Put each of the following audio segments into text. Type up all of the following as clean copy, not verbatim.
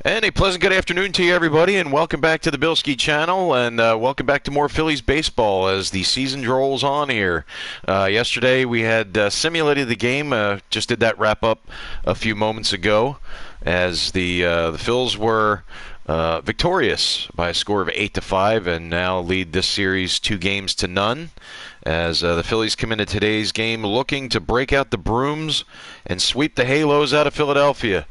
And a pleasant good afternoon to you, everybody, and welcome back to the Bilskie channel, and welcome back to more Phillies baseball as the season rolls on here. Yesterday we had simulated the game, just did that wrap up a few moments ago, as the Phils were victorious by a score of 8-5, and now lead this series 2-0, as the Phillies come into today's game looking to break out the brooms and sweep the Halos out of Philadelphia.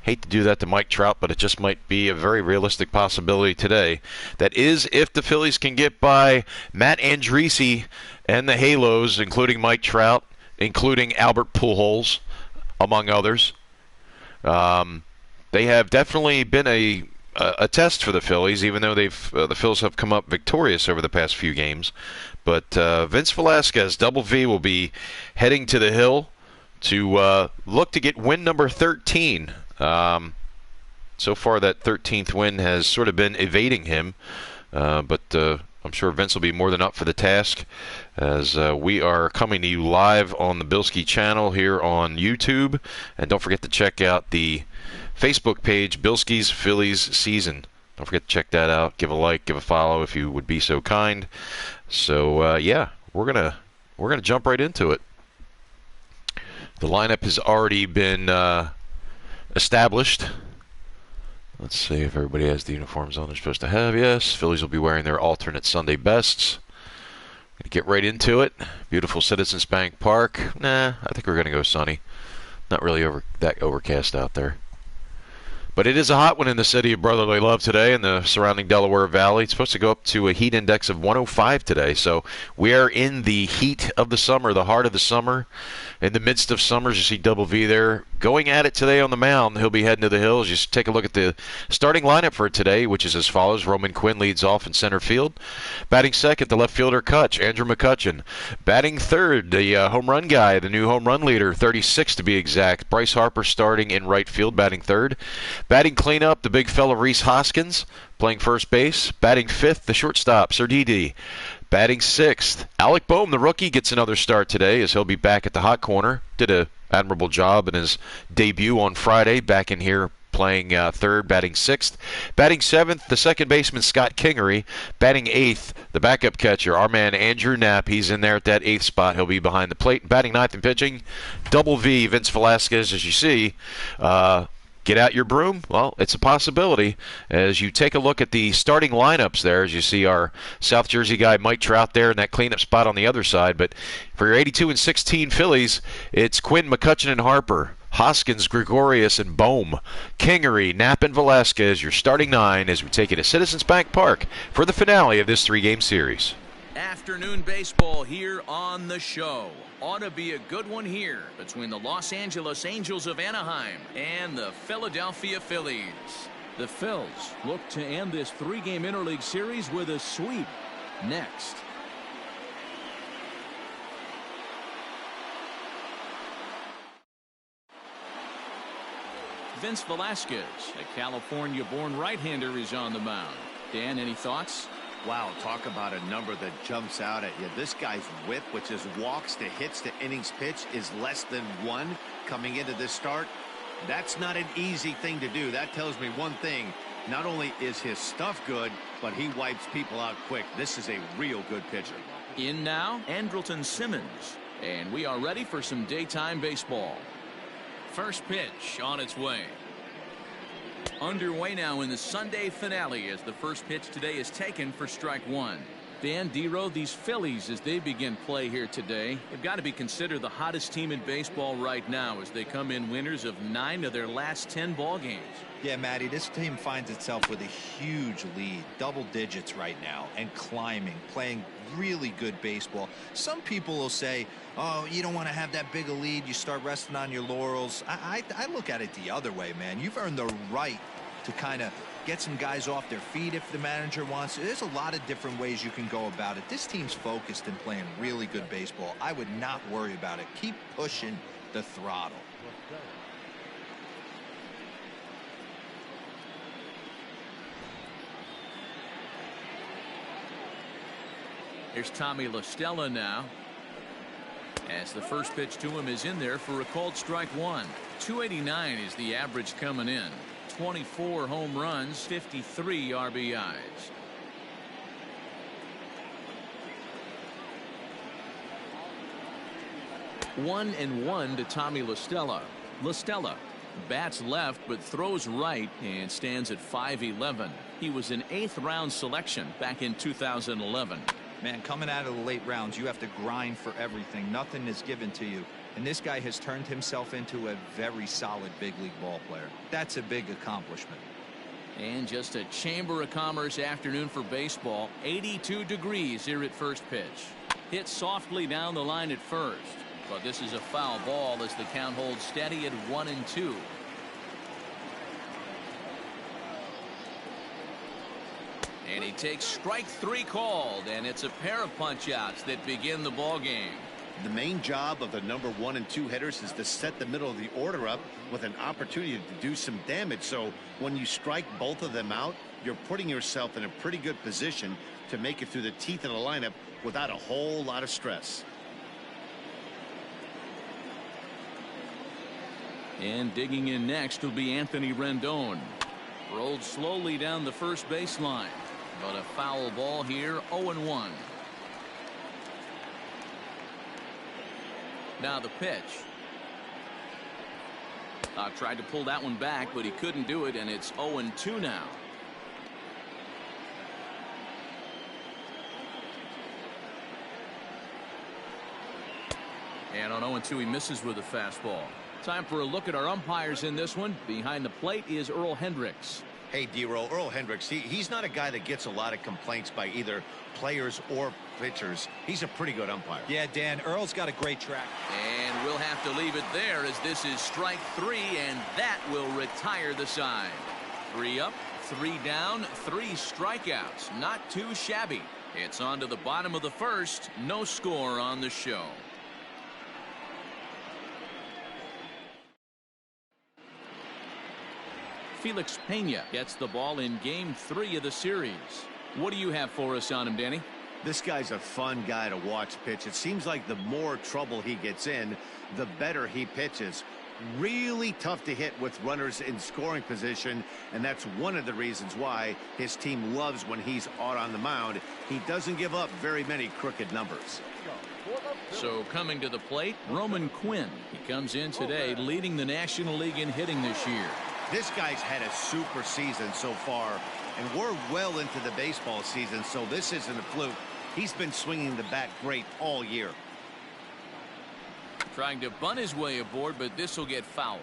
Hate to do that to Mike Trout, but it just might be a very realistic possibility today. That is, if the Phillies can get by Matt Andriese and the Halos, including Mike Trout, including Albert Pujols, among others. They have definitely been a test for the Phillies, even though the Phils have come up victorious over the past few games. But Vince Velasquez, Double V, will be heading to the Hill to look to get win number 13. So far, that 13th win has sort of been evading him, but I'm sure Vince will be more than up for the task, as we are coming to you live on the Bilskie channel here on YouTube. And don't forget to check out the Facebook page, Bilskie's Phillies Season. Don't forget to check that out. Give a like, give a follow if you would be so kind. So yeah, we're gonna jump right into it. The lineup has already been established. Let's see if everybody has the uniforms on they're supposed to have. Yes, Phillies will be wearing their alternate Sunday bests. Gonna get right into it. Beautiful Citizens Bank Park. Nah, I think we're gonna go sunny. Not really that overcast out there. But it is a hot one in the city of brotherly love today and the surrounding Delaware Valley. It's supposed to go up to a heat index of 105 today. So we are in the heat of the summer, the heart of the summer. In the midst of summers, you see Double V there going at it today on the mound. He'll be heading to the Hills. Just take a look at the starting lineup for today, which is as follows. Roman Quinn leads off in center field. Batting second, the left fielder Kutch, Andrew McCutchen. Batting third, the home run guy, the new home run leader, 36 to be exact. Bryce Harper starting in right field, batting third. Batting cleanup, the big fella Rhys Hoskins, playing first base. Batting fifth, the shortstop, Sir Didi. Batting sixth, Alec Boehm, the rookie, gets another start today as he'll be back at the hot corner. Did an admirable job in his debut on Friday, back in here playing third, batting sixth. Batting seventh, the second baseman Scott Kingery. Batting eighth, the backup catcher, our man Andrew Knapp. He's in there at that eighth spot. He'll be behind the plate. Batting ninth and pitching, Double V, Vince Velasquez, as you see. Get out your broom? Well, it's a possibility. As you take a look at the starting lineups there, as you see our South Jersey guy Mike Trout there in that cleanup spot on the other side. But for your 82 and 16 Phillies, it's Quinn, McCutchen, and Harper. Hoskins, Gregorius, and Boehm. Kingery, Knapp, and Velasquez, your starting nine as we take it to Citizens Bank Park for the finale of this three-game series. Afternoon baseball here on the show. Ought to be a good one here between the Los Angeles Angels of Anaheim and the Philadelphia Phillies. The Phils look to end this three-game interleague series with a sweep. Next. Vince Velasquez, a California-born right-hander, is on the mound. Dan, any thoughts? Wow, talk about a number that jumps out at you. This guy's whip, which is walks to hits to innings pitch, is less than 1 coming into this start. That's not an easy thing to do. That tells me one thing. Not only is his stuff good, but he wipes people out quick. This is a real good pitcher. In now, Andrelton Simmons. And we are ready for some daytime baseball. First pitch on its way. Underway now in the Sunday finale as the first pitch today is taken for strike one. Dan, D-Row, these Phillies, as they begin play here today, have got to be considered the hottest team in baseball right now as they come in winners of 9 of their last 10 ball games. Yeah, Matty, this team finds itself with a huge lead, double digits right now, and climbing, playing really good baseball. Some people will say, oh, you don't want to have that big a lead, you start resting on your laurels. I look at it the other way, man. You've earned the right to kind of get some guys off their feet if the manager wants to. There's a lot of different ways you can go about it. This team's focused and playing really good baseball. I would not worry about it. Keep pushing the throttle. Here's Tommy La Stella now, as the first pitch to him is in there for a called strike one. 289 is the average coming in. 24 home runs, 53 RBIs. One and one to Tommy La Stella. La Stella bats left but throws right and stands at 5'11". He was an 8th round selection back in 2011. Man, coming out of the late rounds, you have to grind for everything. Nothing is given to you. And this guy has turned himself into a very solid big league ball player. That's a big accomplishment. And just a Chamber of Commerce afternoon for baseball. 82 degrees here at first pitch. Hit softly down the line at first. But this is a foul ball as the count holds steady at 1-2. And he takes strike 3 called, and it's a pair of punch-outs that begin the ball game. The main job of the number 1 and 2 hitters is to set the middle of the order up with an opportunity to do some damage. So when you strike both of them out, you're putting yourself in a pretty good position to make it through the teeth of the lineup without a whole lot of stress. And digging in next will be Anthony Rendon. Rolled slowly down the first baseline, but a foul ball here. 0-1. Now the pitch. Tried to pull that one back, but he couldn't do it, and it's 0-2 now. And on 0-2 he misses with a fastball. Time for a look at our umpires in this one. Behind the plate is Earl Hendricks. Hey, D-Roll, Earl Hendricks, he's not a guy that gets a lot of complaints by either players or pitchers. He's a pretty good umpire. Yeah, Dan, Earl's got a great track. And we'll have to leave it there as this is strike 3, and that will retire the side. 3 up, 3 down, 3 strikeouts. Not too shabby. It's on to the bottom of the first. No score on the show. Felix Pena gets the ball in game 3 of the series. What do you have for us on him, Danny? This guy's a fun guy to watch pitch. It seems like the more trouble he gets in, the better he pitches. Really tough to hit with runners in scoring position, and that's one of the reasons why his team loves when he's out on the mound. He doesn't give up very many crooked numbers. So coming to the plate, Roman Quinn. He comes in today leading the National League in hitting this year. This guy's had a super season so far, and we're well into the baseball season, so this isn't a fluke. He's been swinging the bat great all year. Trying to bunt his way aboard, but this will get foul.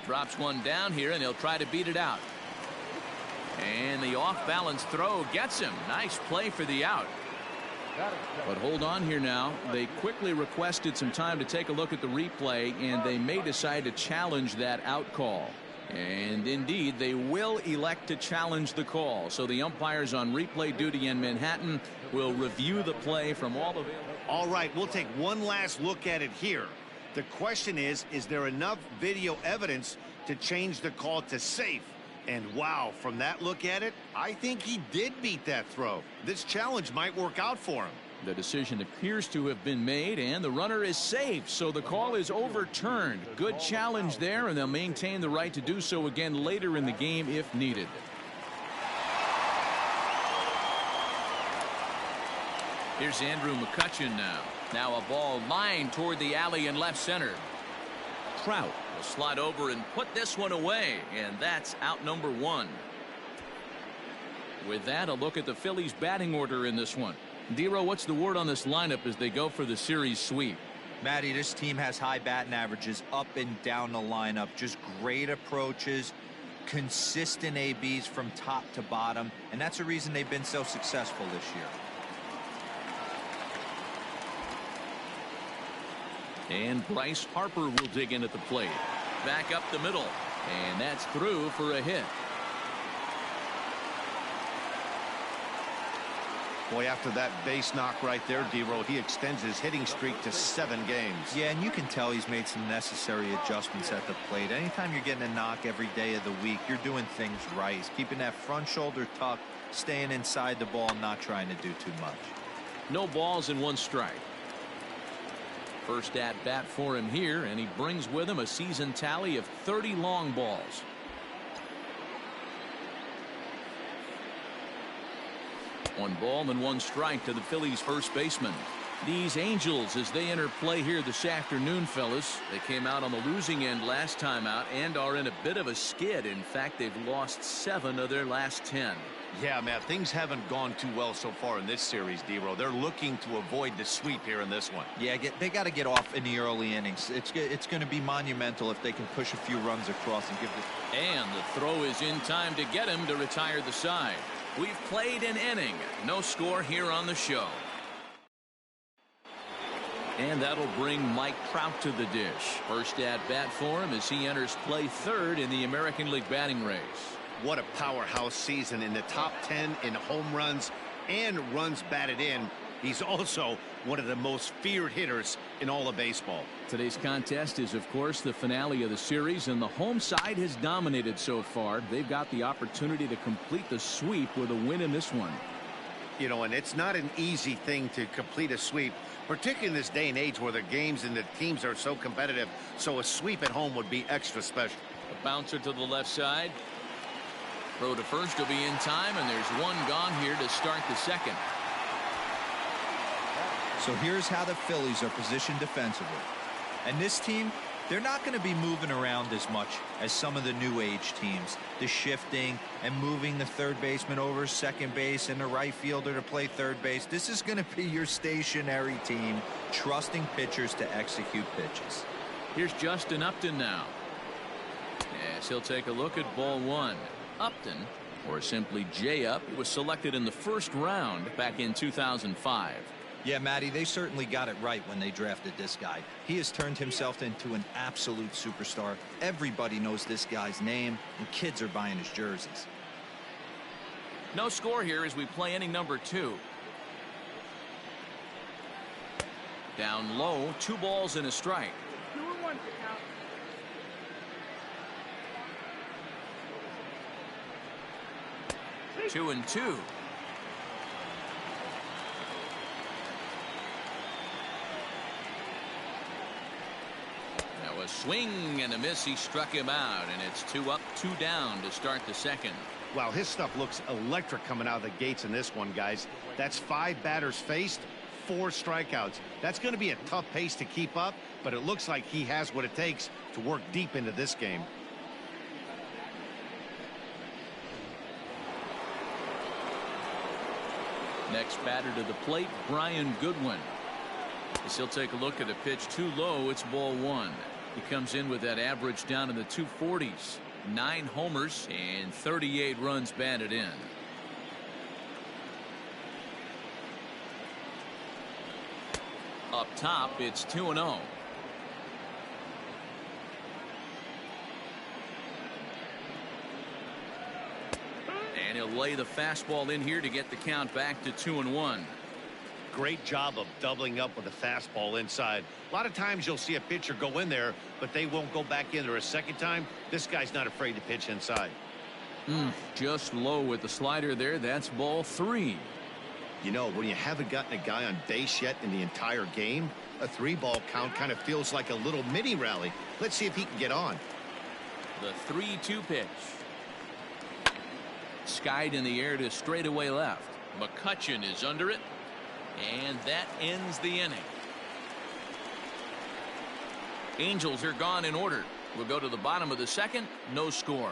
Drops one down here, and he'll try to beat it out. And the off-balance throw gets him. Nice play for the out. But hold on here now. They quickly requested some time to take a look at the replay, and they may decide to challenge that out call. And indeed, they will elect to challenge the call. So the umpires on replay duty in Manhattan will review the play from all available. All right, we'll take one last look at it here. The question is there enough video evidence to change the call to safe? And wow, from that look at it, I think he did beat that throw. This challenge might work out for him. The decision appears to have been made, and the runner is safe, so the call is overturned. Good challenge there, and they'll maintain the right to do so again later in the game if needed. Here's Andrew McCutchen now. Now a ball lined toward the alley in left center. Trout will slide over and put this one away, and that's out number 1. With that, a look at the Phillies batting order in this one. Dero, what's the word on this lineup as they go for the series sweep? Matty, this team has high batting averages up and down the lineup. Just great approaches, consistent ABs from top to bottom, and that's the reason they've been so successful this year. And Bryce Harper will dig in at the plate. Back up the middle. And that's through for a hit. Boy, after that base knock right there, D-Roll, he extends his hitting streak to 7 games. Yeah, and you can tell he's made some necessary adjustments at the plate. Anytime you're getting a knock every day of the week, you're doing things right. He's keeping that front shoulder tucked, staying inside the ball, not trying to do too much. No balls and 1 strike. First at bat for him here, and he brings with him a season tally of 30 long balls. One ball and 1 strike to the Phillies first baseman. These Angels, as they enter play here this afternoon, fellas, they came out on the losing end last time out and are in a bit of a skid. In fact, they've lost 7 of their last 10. Yeah, man, things haven't gone too well so far in this series, D-Row. They're looking to avoid the sweep here in this one. Yeah, they got to get off in the early innings. It's going to be monumental if they can push a few runs across and give the... And the throw is in time to get him to retire the side. We've played an inning. No score here on the show. And that'll bring Mike Trout to the dish. First at bat for him as he enters play 3rd in the American League batting race. What a powerhouse season, in the top 10 in home runs and runs batted in. He's also one of the most feared hitters in all of baseball. Today's contest is, of course, the finale of the series, and the home side has dominated so far. They've got the opportunity to complete the sweep with a win in this one. You know, and it's not an easy thing to complete a sweep, particularly in this day and age where the games and the teams are so competitive. So a sweep at home would be extra special. A bouncer to the left side. Throw to first will be in time, and there's 1 gone here to start the second. So here's how the Phillies are positioned defensively. And this team, they're not going to be moving around as much as some of the new age teams. The shifting and moving the third baseman over second base and the right fielder to play third base. This is going to be your stationary team, trusting pitchers to execute pitches. Here's Justin Upton now. Yes, he'll take a look at ball 1. Upton, or simply J-Up, was selected in the 1st round back in 2005. Yeah, Matty, they certainly got it right when they drafted this guy. He has turned himself into an absolute superstar. Everybody knows this guy's name, and kids are buying his jerseys. No score here as we play inning number 2. Down low, 2 balls and a strike. 2-2. Now a swing and a miss. He struck him out, and it's 2 up, 2 down to start the second. Wow, his stuff looks electric coming out of the gates in this one, guys. That's 5 batters faced, 4 strikeouts. That's going to be a tough pace to keep up, but it looks like he has what it takes to work deep into this game. Next batter to the plate, Brian Goodwin. As he'll take a look at a pitch too low, it's ball 1. He comes in with that average down in the 240s. 9 homers and 38 runs batted in. Up top, it's 2-0. And he'll lay the fastball in here to get the count back to 2-1. Great job of doubling up with the fastball inside. A lot of times you'll see a pitcher go in there, but they won't go back in there a second time. This guy's not afraid to pitch inside. Just low with the slider there. That's ball 3. You know, when you haven't gotten a guy on base yet in the entire game, a 3-ball count kind of feels like a little mini rally. Let's see if he can get on. The 3-2 pitch. Skied in the air to straightaway left. McCutchen is under it. And that ends the inning. Angels are gone in order. We'll go to the bottom of the second. No score.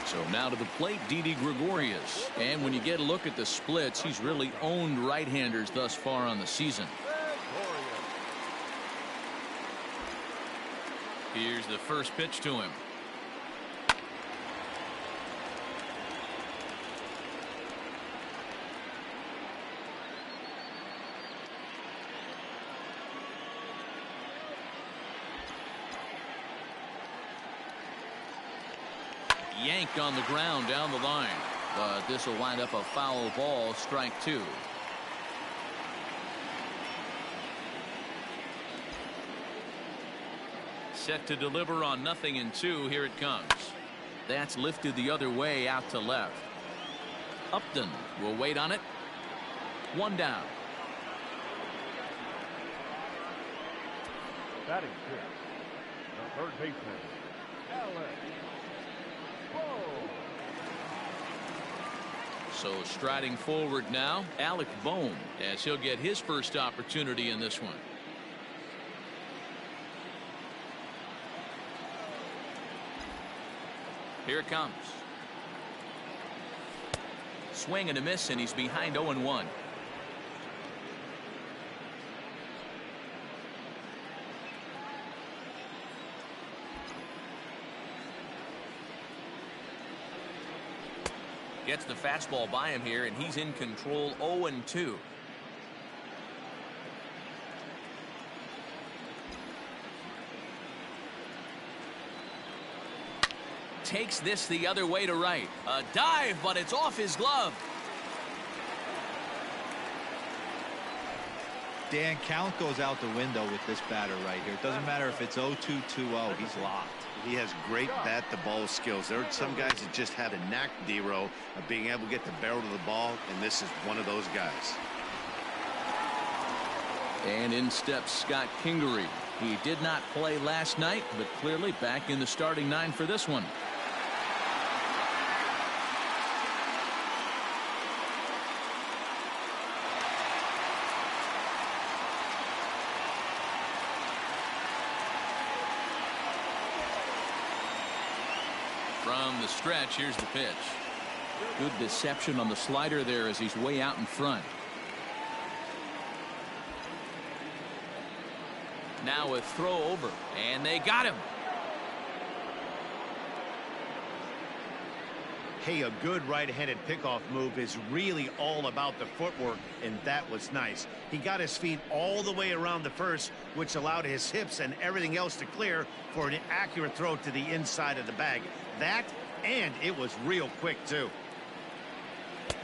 So now to the plate, Didi Gregorius. And when you get a look at the splits, he's really owned right-handers thus far on the season. Here's the first pitch to him. Yank on the ground down the line, but this will wind up a foul ball, strike 2. Set to deliver on 0-2. Here it comes. That's lifted the other way out to left. Upton will wait on it. One down. Batting fifth, the third baseman, Alex. So striding forward now, Alec Bohm, as he'll get his first opportunity in this one. Here it comes. Swing and a miss, and he's behind 0-1. Gets the fastball by him here, and he's in control. 0-2. Takes this the other way to right. A dive, but it's off his glove. Dan, count goes out the window with this batter right here. It doesn't matter if it's 0-2, 2-0. He's locked. He has great bat-to-ball skills. There are some guys that just have a knack, D-Row, of being able to get the barrel to the ball, and this is one of those guys. And in steps Scott Kingery. He did not play last night, but clearly back in the starting nine for this one. From the stretch, here's the pitch. Good deception on the slider there as he's way out in front. Now a throw over, and they got him. Hey, a good right-handed pickoff move is really all about the footwork, and that was nice. He got his feet all the way around the first, which allowed his hips and everything else to clear for an accurate throw to the inside of the bag. That, and it was real quick, too.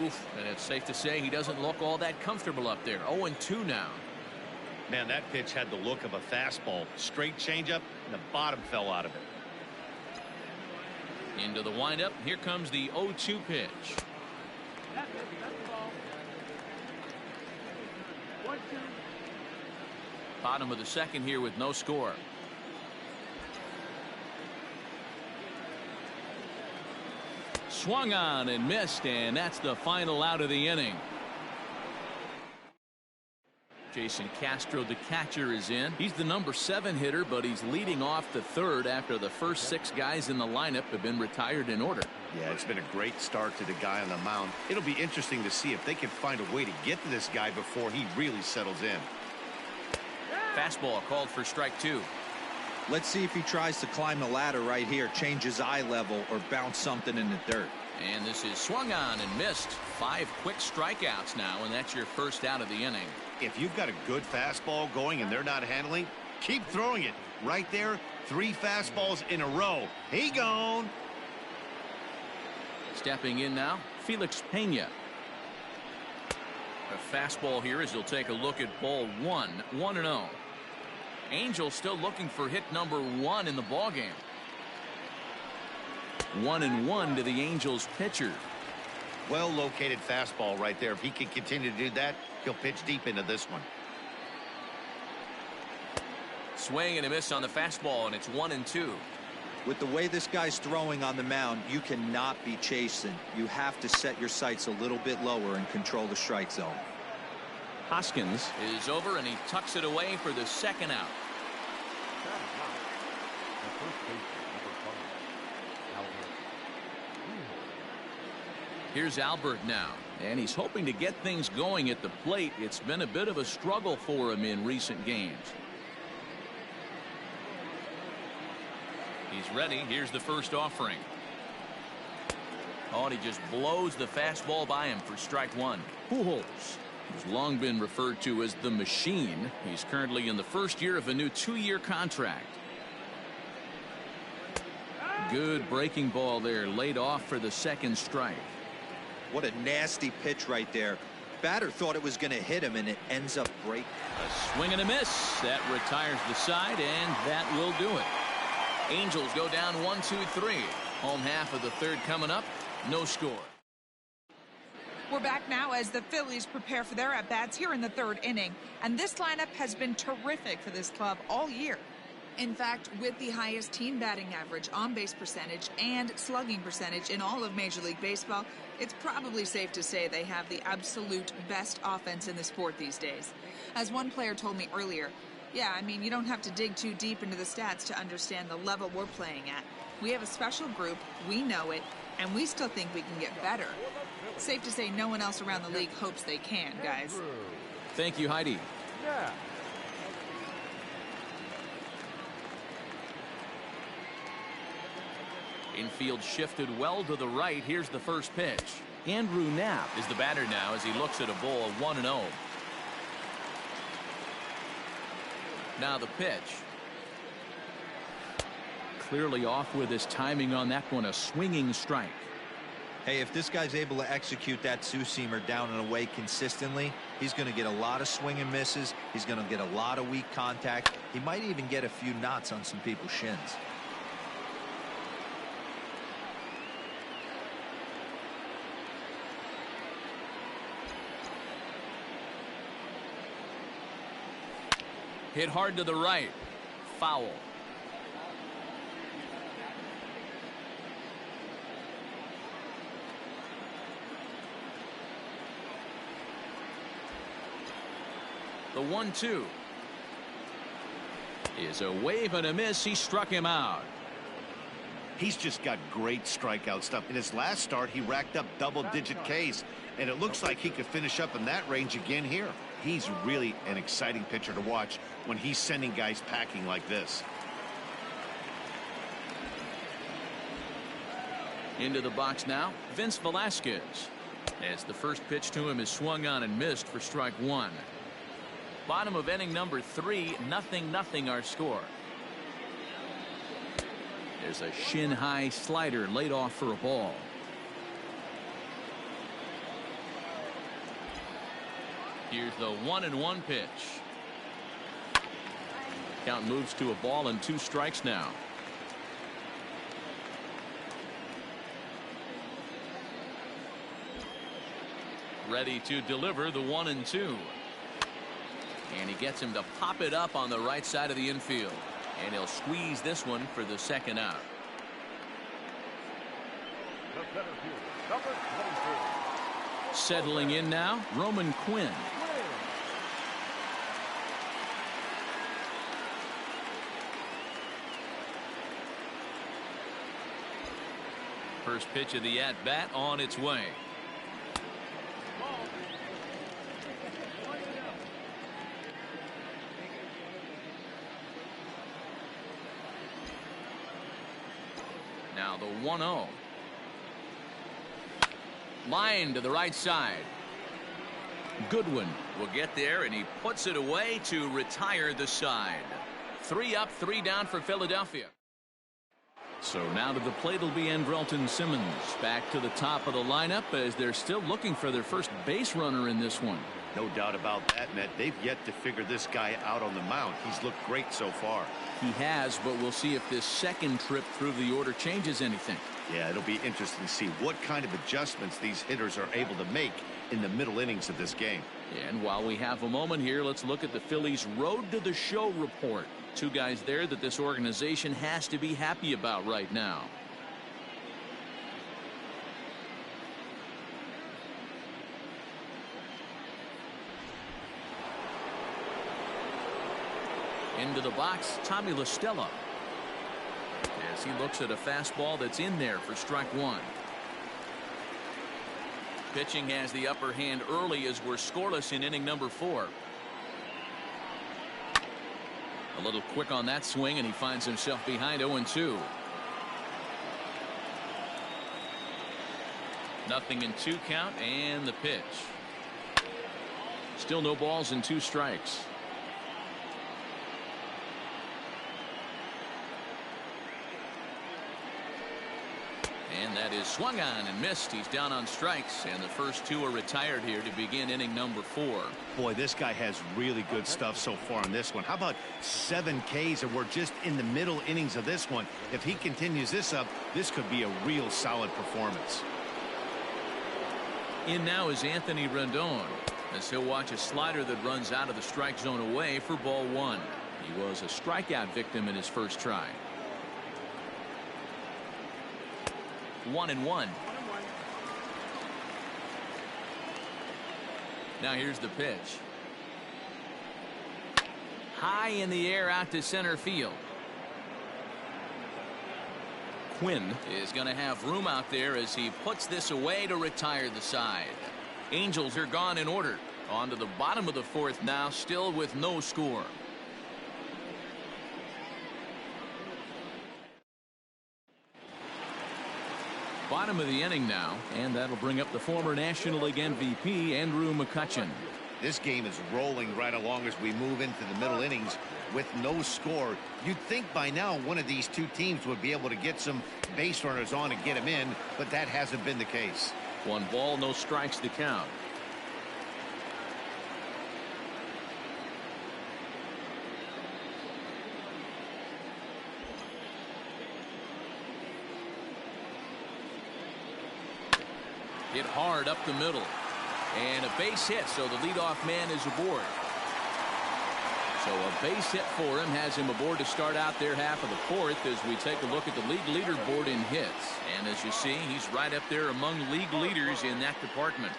Oof, and it's safe to say he doesn't look all that comfortable up there. 0-2 now. Man, that pitch had the look of a fastball. Straight changeup, and the bottom fell out of it. Into the windup. Here comes the 0-2 pitch. That's the ball. 1-2. Bottom of the second here with no score. Swung on and missed, and that's the final out of the inning. Jason Castro, the catcher, is in. He's the number 7 hitter, but he's leading off the third after the first 6 guys in the lineup have been retired in order. Yeah, it's been a great start to the guy on the mound. It'll be interesting to see if they can find a way to get to this guy before he really settles in. Fastball called for strike 2. Let's see if he tries to climb the ladder right here, change his eye level, or bounce something in the dirt. And this is swung on and missed. 5 quick strikeouts now, and that's your first out of the inning. If you've got a good fastball going and they're not handling, keep throwing it. Right there, 3 fastballs in a row. He gone. Stepping in now, Felix Pena. A fastball here as he'll take a look at ball 1, 1-0. Angels still looking for hit number 1 in the ballgame. 1-1 to the Angels pitcher. Well located fastball right there. If he can continue to do that, he'll pitch deep into this one. Swing and a miss on the fastball, and it's 1-2. With the way this guy's throwing on the mound, you cannot be chasing. You have to set your sights a little bit lower and control the strike zone. Hoskins is over, and he tucks it away for the second out. Here's Albert now, and he's hoping to get things going at the plate. It's been a bit of a struggle for him in recent games. He's ready. Here's the first offering. Oh, and he just blows the fastball by him for strike 1. Pujols has long been referred to as the machine. He's currently in the first year of a new 2-year contract. Good breaking ball there, laid off for the second strike. What a nasty pitch right there. Batter thought it was going to hit him, and it ends up breaking. A swing and a miss. That retires the side, and that will do it. Angels go down 1-2-3. Home half of the third coming up. No score. We're back now as the Phillies prepare for their at-bats here in the third inning. And this lineup has been terrific for this club all year. In fact, with the highest team batting average, on-base percentage, and slugging percentage in all of Major League Baseball, it's probably safe to say they have the absolute best offense in the sport these days. As one player told me earlier, yeah, I mean, you don't have to dig too deep into the stats to understand the level we're playing at. We have a special group, we know it, and we still think we can get better. Safe to say no one else around the league hopes they can, guys. Thank you, Heidi. Yeah. Infield shifted well to the right. Here's the first pitch. Andrew Knapp is the batter now as he looks at a ball of 1-0. Now the pitch. Clearly off with his timing on that one. A swinging strike. Hey, if this guy's able to execute that two-seamer down and away consistently, he's going to get a lot of swing and misses. He's going to get a lot of weak contact. He might even get a few knots on some people's shins. Hit hard to the right. Foul. The 1-2 is a wave and a miss. He struck him out. He's just got great strikeout stuff. In his last start, he racked up double-digit Ks, and it looks like he could finish up in that range again here. He's really an exciting pitcher to watch when he's sending guys packing like this. Into the box now, Vince Velasquez. As the first pitch to him is swung on and missed for strike one. Bottom of inning number 3, 0-0 our score. There's a shin-high slider laid off for a ball. Here's the 1-1 pitch. Count moves to a ball and 2 strikes now. Ready to deliver the 1-2. And he gets him to pop it up on the right side of the infield. And he'll squeeze this one for the second out. Settling in now, Roman Quinn. First pitch of the at-bat on its way. Now the 1-0. Line to the right side. Goodwin will get there, and he puts it away to retire the side. 3 up, 3 down for Philadelphia. So now to the plate will be Andrelton Simmons. Back to the top of the lineup as they're still looking for their first base runner in this one. No doubt about that, Matt. They've yet to figure this guy out on the mound. He's looked great so far. He has, but we'll see if this second trip through the order changes anything. Yeah, it'll be interesting to see what kind of adjustments these hitters are able to make in the middle innings of this game. And while we have a moment here, let's look at the Phillies' Road to the Show report. 2 guys there that this organization has to be happy about right now. Into the box, Tommy La Stella. As he looks at a fastball that's in there for strike one. Pitching has the upper hand early as we're scoreless in inning number 4. A little quick on that swing, and he finds himself behind 0-2. 0-2 count, and the pitch. Still no balls and 2 strikes. And that is swung on and missed. He's down on strikes, and the first two are retired here to begin inning number 4. Boy, this guy has really good stuff so far on this one. How about 7 Ks, and we're just in the middle innings of this one. If he continues this up, this could be a real solid performance. In now is Anthony Rendon, as he'll watch a slider that runs out of the strike zone away for ball 1. He was a strikeout victim in his first try. 1-1. Now here's the pitch. High in the air out to center field. Quinn is going to have room out there as he puts this away to retire the side. Angels are gone in order. On to the bottom of the 4th now, still with no score. Bottom of the inning now, and that'll bring up the former National League MVP Andrew McCutchen. This game is rolling right along as we move into the middle innings with no score. You'd think by now one of these two teams would be able to get some base runners on and get them in, but that hasn't been the case. 1 ball, no strikes to count. Hit hard up the middle. And a base hit, so the leadoff man is aboard. So a base hit for him has him aboard to start out their half of the 4th as we take a look at the league leaderboard in hits. And as you see, he's right up there among league leaders in that department.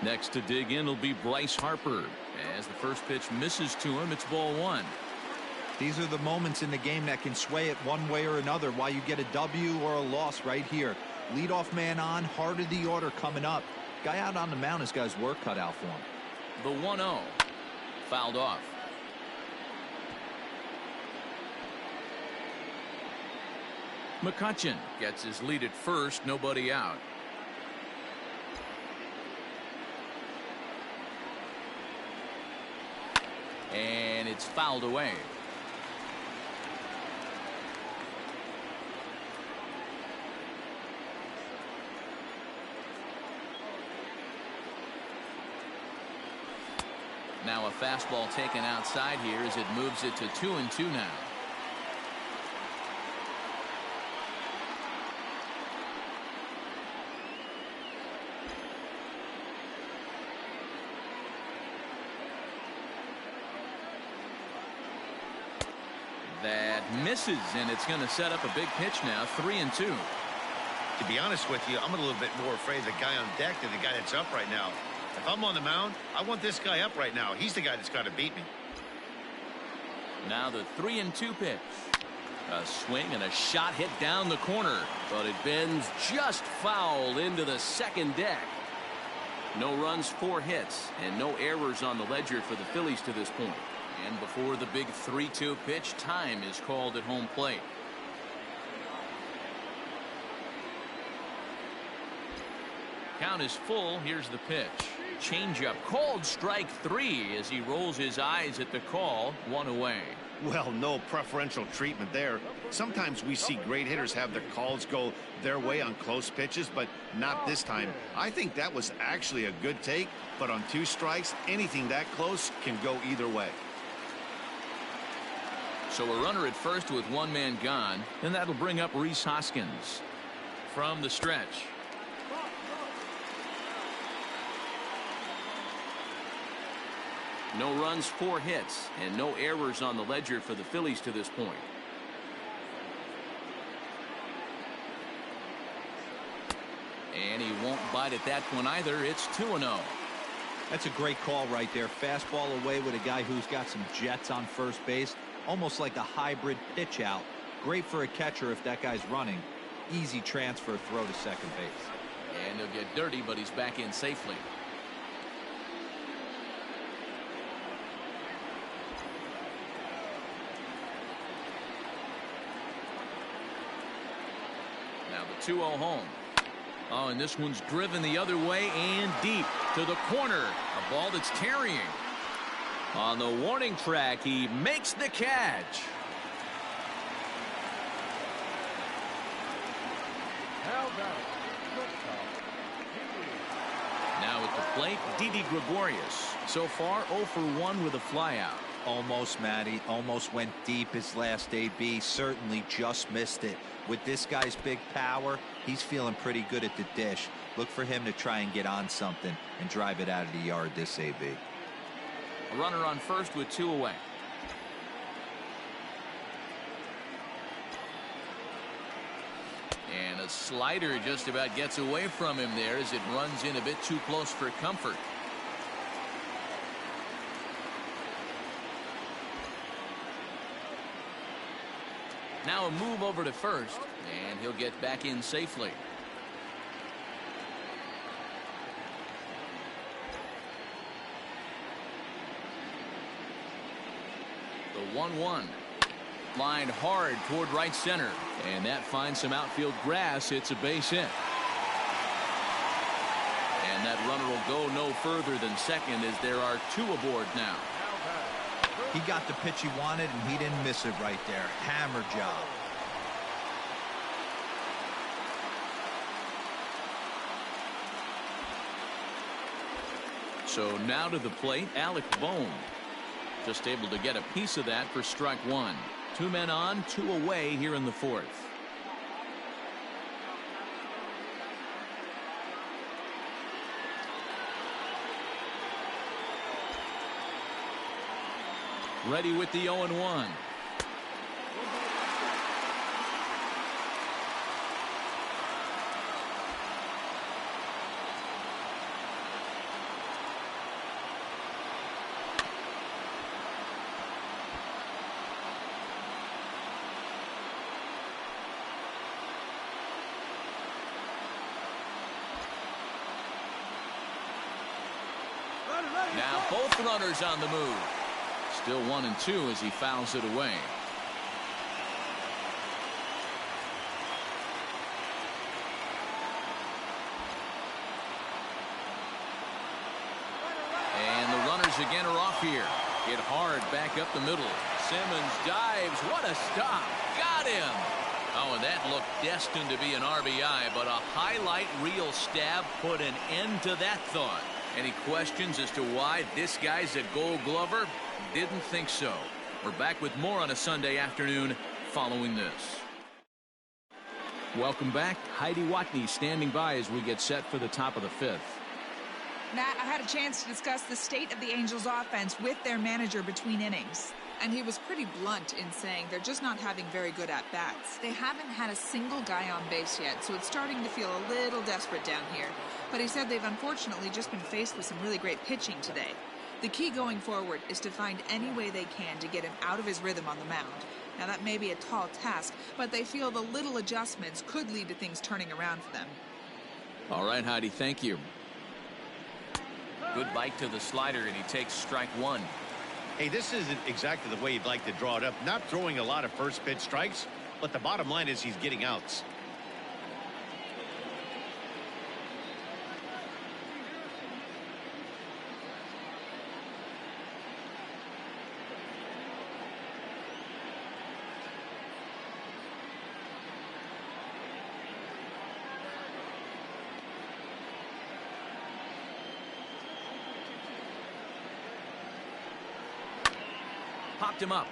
Next to dig in will be Bryce Harper. As the first pitch misses to him, it's ball 1. These are the moments in the game that can sway it one way or another, why you get a W or a loss right here. Leadoff man on, heart of the order coming up. Guy out on the mound has got his work cut out for him. The 1-0. Fouled off. McCutchen gets his lead at first, nobody out. And it's fouled away. Now a fastball taken outside here as it moves it to 2-2 now. That misses, and it's going to set up a big pitch now. 3-2. To be honest with you, I'm a little bit more afraid of the guy on deck than the guy that's up right now. If I'm on the mound, I want this guy up right now. He's the guy that's got to beat me. Now the 3-2 pitch. A swing and a shot hit down the corner, but it bends just foul into the second deck. No runs, 4 hits, and no errors on the ledger for the Phillies to this point. And before the big 3-2 pitch, time is called at home plate. Count is full. Here's the pitch. Changeup called strike 3 as he rolls his eyes at the call. 1 away. Well, no preferential treatment there. Sometimes we see great hitters have their calls go their way on close pitches, but not this time. I think that was actually a good take, but on 2 strikes, anything that close can go either way. So a runner at first with 1 man gone, and that'll bring up Rhys Hoskins from the stretch. No runs, 4 hits, and no errors on the ledger for the Phillies to this point. And he won't bite at that one either. It's 2-0. That's a great call right there. Fastball away with a guy who's got some jets on first base. Almost like a hybrid pitch out. Great for a catcher if that guy's running. Easy transfer throw to second base. And he'll get dirty, but he's back in safely. Now the 2-0 home. Oh, and this one's driven the other way and deep to the corner. A ball that's tarrying. On the warning track, he makes the catch. Now at the plate, Didi Gregorius. So far, 0 for 1 with a flyout. Almost, Matty. Almost went deep his last AB. Certainly just missed it. With this guy's big power, he's feeling pretty good at the dish. Look for him to try and get on something and drive it out of the yard this AB. A runner on first with 2 away. And a slider just about gets away from him there as it runs in a bit too close for comfort. Now a move over to first, and he'll get back in safely. The 1-1. Lined hard toward right center, and that finds some outfield grass. It's a base hit. And that runner will go no further than second as there are 2 aboard now. He got the pitch he wanted, and he didn't miss it right there. Hammer job. So now to the plate, Alec Bohm. Just able to get a piece of that for strike 1. 2 men on, 2 away here in the 4th. Ready with the 0-1. Now both runners on the move. Still 1 and 2 as he fouls it away. And the runners again are off here. Hit hard back up the middle. Simmons dives. What a stop. Got him. Oh, and that looked destined to be an RBI, but a highlight reel stab put an end to that thought. Any questions as to why this guy's a Gold Glover? Didn't think so. We're back with more on a Sunday afternoon following this. Welcome back. Heidi Watney standing by as we get set for the top of the 5th. Matt, I had a chance to discuss the state of the Angels offense with their manager between innings. And he was pretty blunt in saying they're just not having very good at-bats. They haven't had a single guy on base yet, so it's starting to feel a little desperate down here. But he said they've unfortunately just been faced with some really great pitching today. The key going forward is to find any way they can to get him out of his rhythm on the mound. Now that may be a tall task, but they feel the little adjustments could lead to things turning around for them. All right, Heidi, thank you. Good bite to the slider, and he takes strike 1. Hey, this isn't exactly the way you'd like to draw it up. Not throwing a lot of first pitch strikes, but the bottom line is he's getting outs. Popped him up.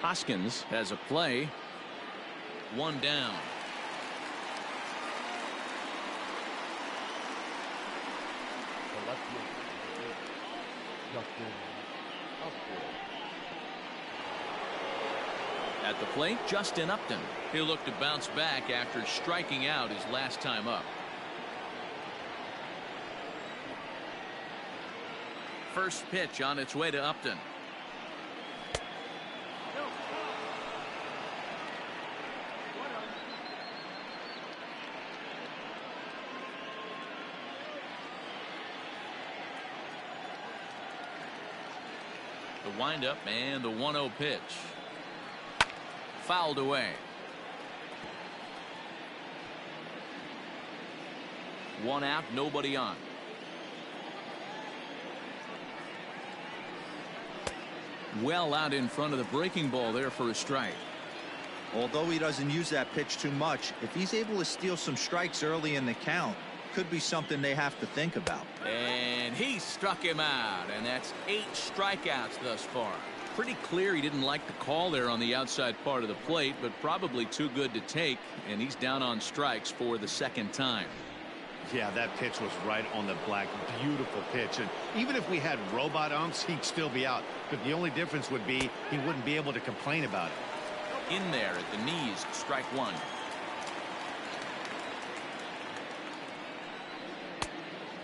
Hoskins has a play. 1 down. At the plate, Justin Upton. He'll look to bounce back after striking out his last time up. First pitch on its way to Upton. The windup and the 1-0 pitch. Fouled away. One out, nobody on. Well out in front of the breaking ball there for a strike. Although he doesn't use that pitch too much, if he's able to steal some strikes early in the count, could be something they have to think about. And he struck him out, and that's 8 strikeouts thus far. Pretty clear he didn't like the call there on the outside part of the plate, but probably too good to take, and he's down on strikes for the second time. Yeah, that pitch was right on the black. Beautiful pitch. And even if we had robot umps, he'd still be out. But the only difference would be he wouldn't be able to complain about it. In there at the knees, strike one.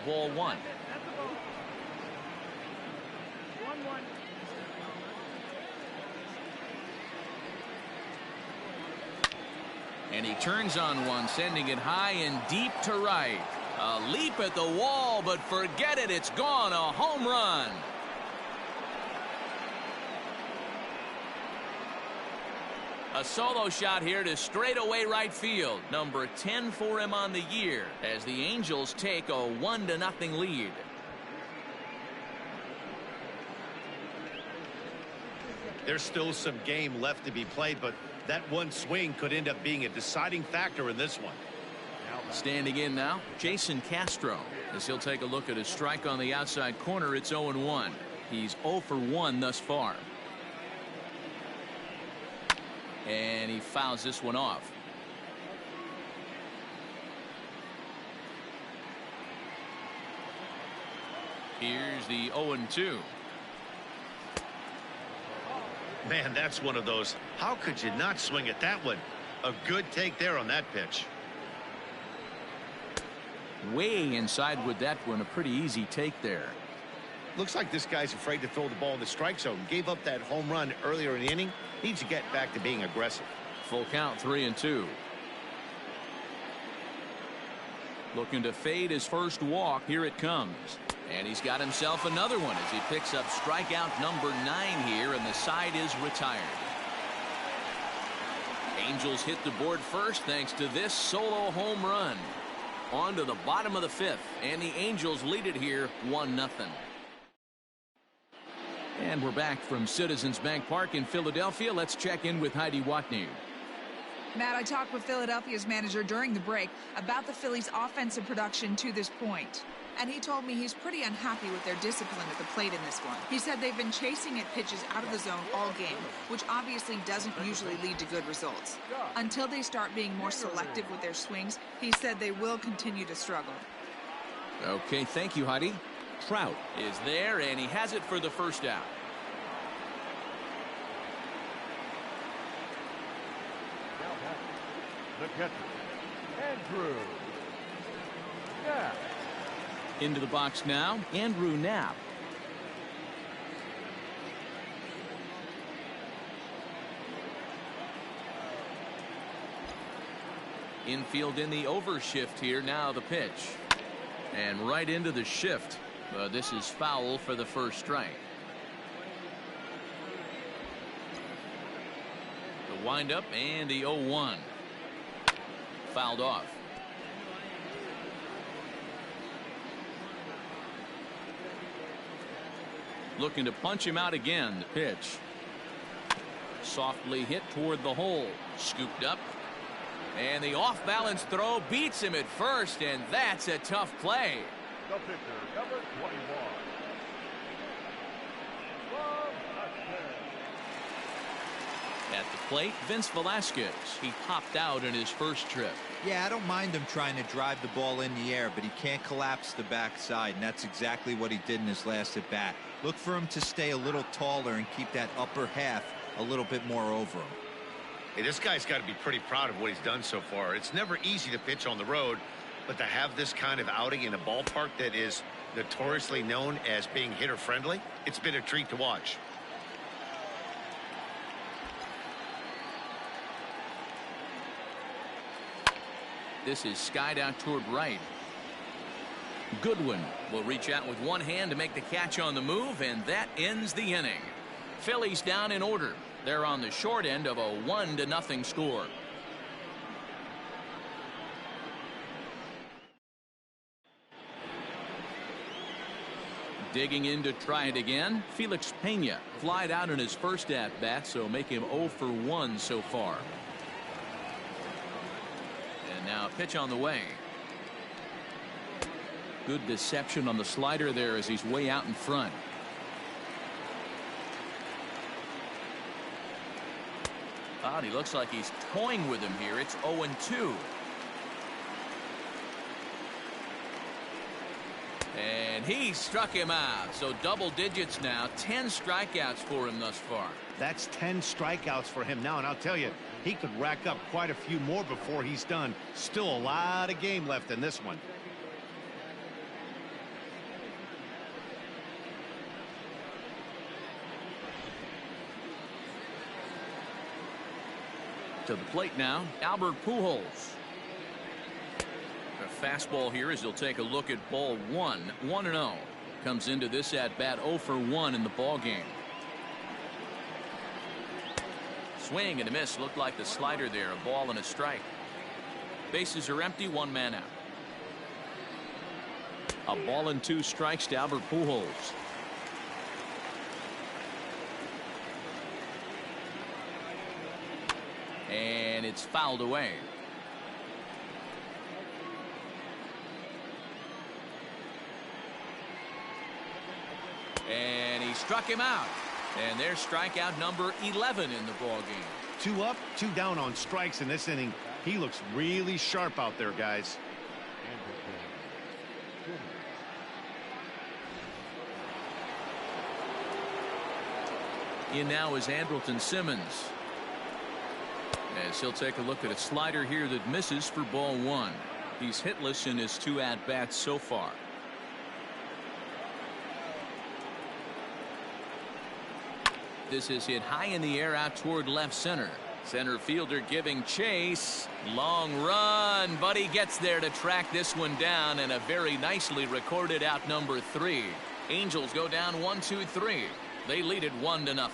Ball one. And he turns on one, sending it high and deep to right. A leap at the wall, but forget it, it's gone. A home run. A solo shot here to straightaway right field. Number 10 for him on the year as the Angels take a 1-0 lead. There's still some game left to be played, but that one swing could end up being a deciding factor in this one. Standing in now, Jason Castro, as he'll take a look at a strike on the outside corner. It's 0-1. He's 0 for 1 thus far. And he fouls this one off. Here's the 0-2. Man, that's one of those. How could you not swing at that one? A good take there on that pitch. Way inside with that one. A pretty easy take there. Looks like this guy's afraid to throw the ball in the strike zone. Gave up that home run earlier in the inning. Needs to get back to being aggressive. Full count, 3-2. Looking to fade his first walk. Here it comes. And he's got himself another one as he picks up strikeout number 9 here, and the side is retired. Angels hit the board first thanks to this solo home run. On to the bottom of the 5th, and the Angels lead it here 1-0. And we're back from Citizens Bank Park in Philadelphia. Let's check in with Heidi Watney. Matt, I talked with Philadelphia's manager during the break about the Phillies' offensive production to this point. And he told me he's pretty unhappy with their discipline at the plate in this one. He said they've been chasing at pitches out of the zone all game, which obviously doesn't usually lead to good results. Until they start being more selective with their swings, he said they will continue to struggle. Okay, thank you, Heidi. Trout is there, and he has it for the first out. The catcher, Andrew Knapp. Into the box now, Andrew Knapp. Infield in the overshift here. Now the pitch. And right into the shift. This is foul for the first strike. The windup and the 0-1. Fouled off. Looking to punch him out again. The pitch. Softly hit toward the hole. Scooped up. And the off-balance throw beats him at first, and that's a tough play. The pitcher, number 21. At the plate, Vince Velasquez. He popped out in his first trip. Yeah, I don't mind him trying to drive the ball in the air, but he can't collapse the backside, and that's exactly what he did in his last at bat. Look for him to stay a little taller and keep that upper half a little bit more over him. Hey, this guy's got to be pretty proud of what he's done so far. It's never easy to pitch on the road, but to have this kind of outing in a ballpark that is notoriously known as being hitter friendly, it's been a treat to watch. This is skied out toward right. Goodwin will reach out with one hand to make the catch on the move, and that ends the inning. Phillies down in order. They're on the short end of a 1-0 score. Digging in to try it again, Felix Pena flied out in his first at-bat, so make him 0 for 1 so far. And now a pitch on the way. Good deception on the slider there as he's way out in front. And he looks like he's toying with him here. It's 0-2. And he struck him out. So double digits now. 10 strikeouts for him thus far. That's 10 strikeouts for him now. And I'll tell you, he could rack up quite a few more before he's done. Still a lot of game left in this one. To the plate now, Albert Pujols. A fastball here as he'll take a look at ball 1. 1-0. Comes into this at bat 0 for 1 in the ball game. Swing and a miss. Looked like the slider there. A ball and a strike. Bases are empty. 1 man out. A ball and 2 strikes to Albert Pujols. And it's fouled away. And he struck him out. And there's strikeout number 11 in the ball game. 2 up, 2 down on strikes in this inning. He looks really sharp out there, guys. In now is Andrelton Simmons. As he'll take a look at a slider here that misses for ball 1. He's hitless in his 2 at-bats so far. This is hit high in the air out toward left center. Center fielder giving chase. Long run, but he gets there to track this one down, and a very nicely recorded out number 3. Angels go down 1-2-3. They lead it 1-0.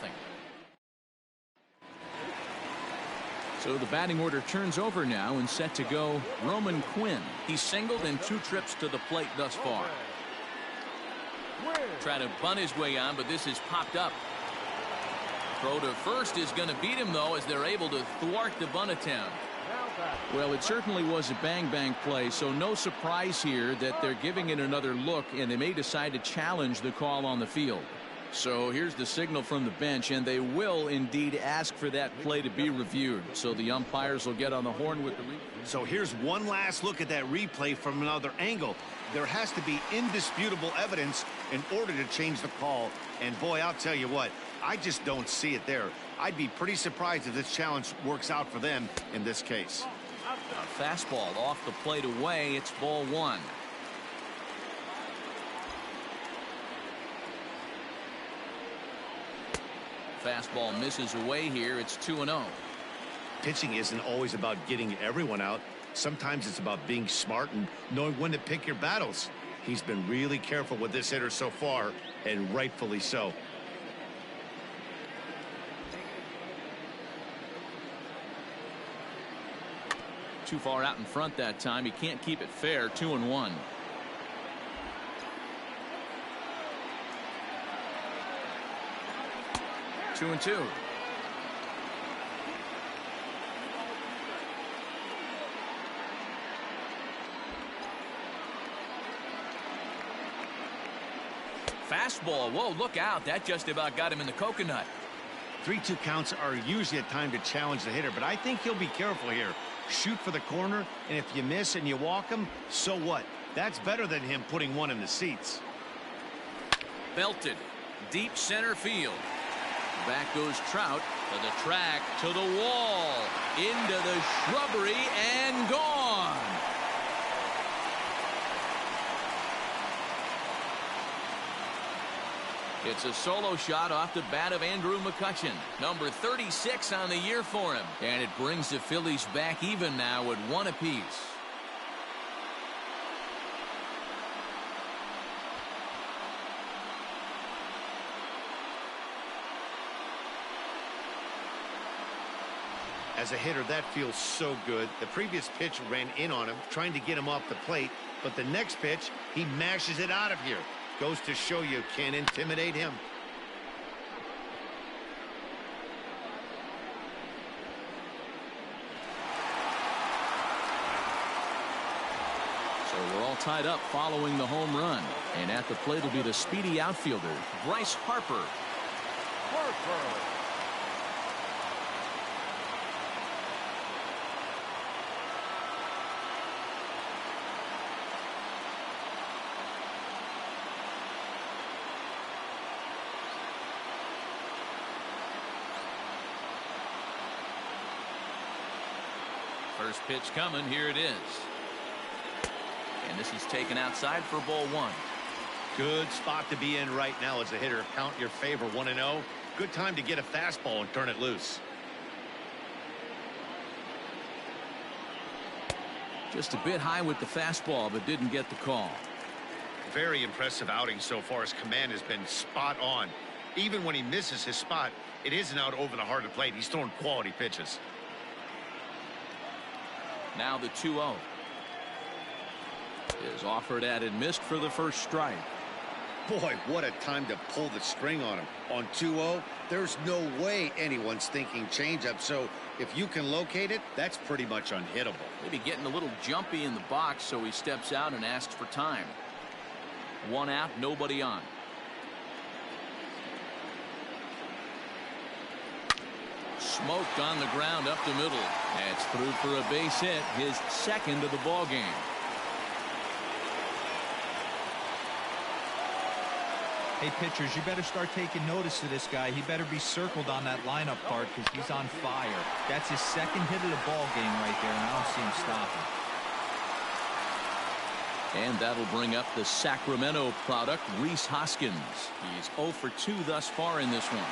So the batting order turns over now and set to go Roman Quinn. He's singled in 2 trips to the plate thus far. Trying to bunt his way on, but this is popped up. Throw to first is going to beat him, though, as they're able to thwart the bunt attempt. Well, it certainly was a bang-bang play, so no surprise here that they're giving it another look, and they may decide to challenge the call on the field. So here's the signal from the bench, and they will indeed ask for that play to be reviewed. So the umpires will get on the horn with the replay. So here's one last look at that replay from another angle. There has to be indisputable evidence in order to change the call. And boy, I'll tell you what, I just don't see it there. I'd be pretty surprised if this challenge works out for them in this case. A fastball off the plate away. It's ball 1. Fastball misses away here. It's 2-0. Pitching isn't always about getting everyone out. Sometimes it's about being smart and knowing when to pick your battles. He's been really careful with this hitter so far, and rightfully so. Too far out in front that time. He can't keep it fair. 2-1. Two and 2. Fastball. Whoa, look out. That just about got him in the coconut. 3-2 counts are usually a time to challenge the hitter, but I think he'll be careful here. Shoot for the corner, and if you miss and you walk him, so what? That's better than him putting one in the seats. Belted. Deep center field. Back goes Trout to the track, to the wall, into the shrubbery, and gone. It's a solo shot off the bat of Andrew McCutchen, number 36 on the year for him. And it brings the Phillies back even now at 1 apiece. As a hitter, that feels so good. The previous pitch ran in on him, trying to get him off the plate. But the next pitch, he mashes it out of here. Goes to show you can't intimidate him. So we're all tied up following the home run. And at the plate will be the speedy outfielder, Bryce Harper. First pitch coming. Here it is. And this is taken outside for ball one. Good spot to be in right now as a hitter. Count your favor 1-0. Good time to get a fastball and turn it loose. Just a bit high with the fastball, but didn't get the call. Very impressive outing so far. His command has been spot on. Even when he misses his spot, it isn't out over the heart of the plate. He's throwing quality pitches. Now the 2-0 is offered at and missed for the first strike. Boy, what a time to pull the string on him. On 2-0, there's no way anyone's thinking changeup. So if you can locate it, that's pretty much unhittable. Maybe getting a little jumpy in the box, so he steps out and asks for time. One out, nobody on. Smoked on the ground up the middle. That's through for a base hit, his second of the ball game. Hey, pitchers, you better start taking notice of this guy. He better be circled on that lineup card because he's on fire. That's his second hit of the ball game right there, and I don't see him stopping. And that'll bring up the Sacramento product, Rhys Hoskins. He's 0 for 2 thus far in this one.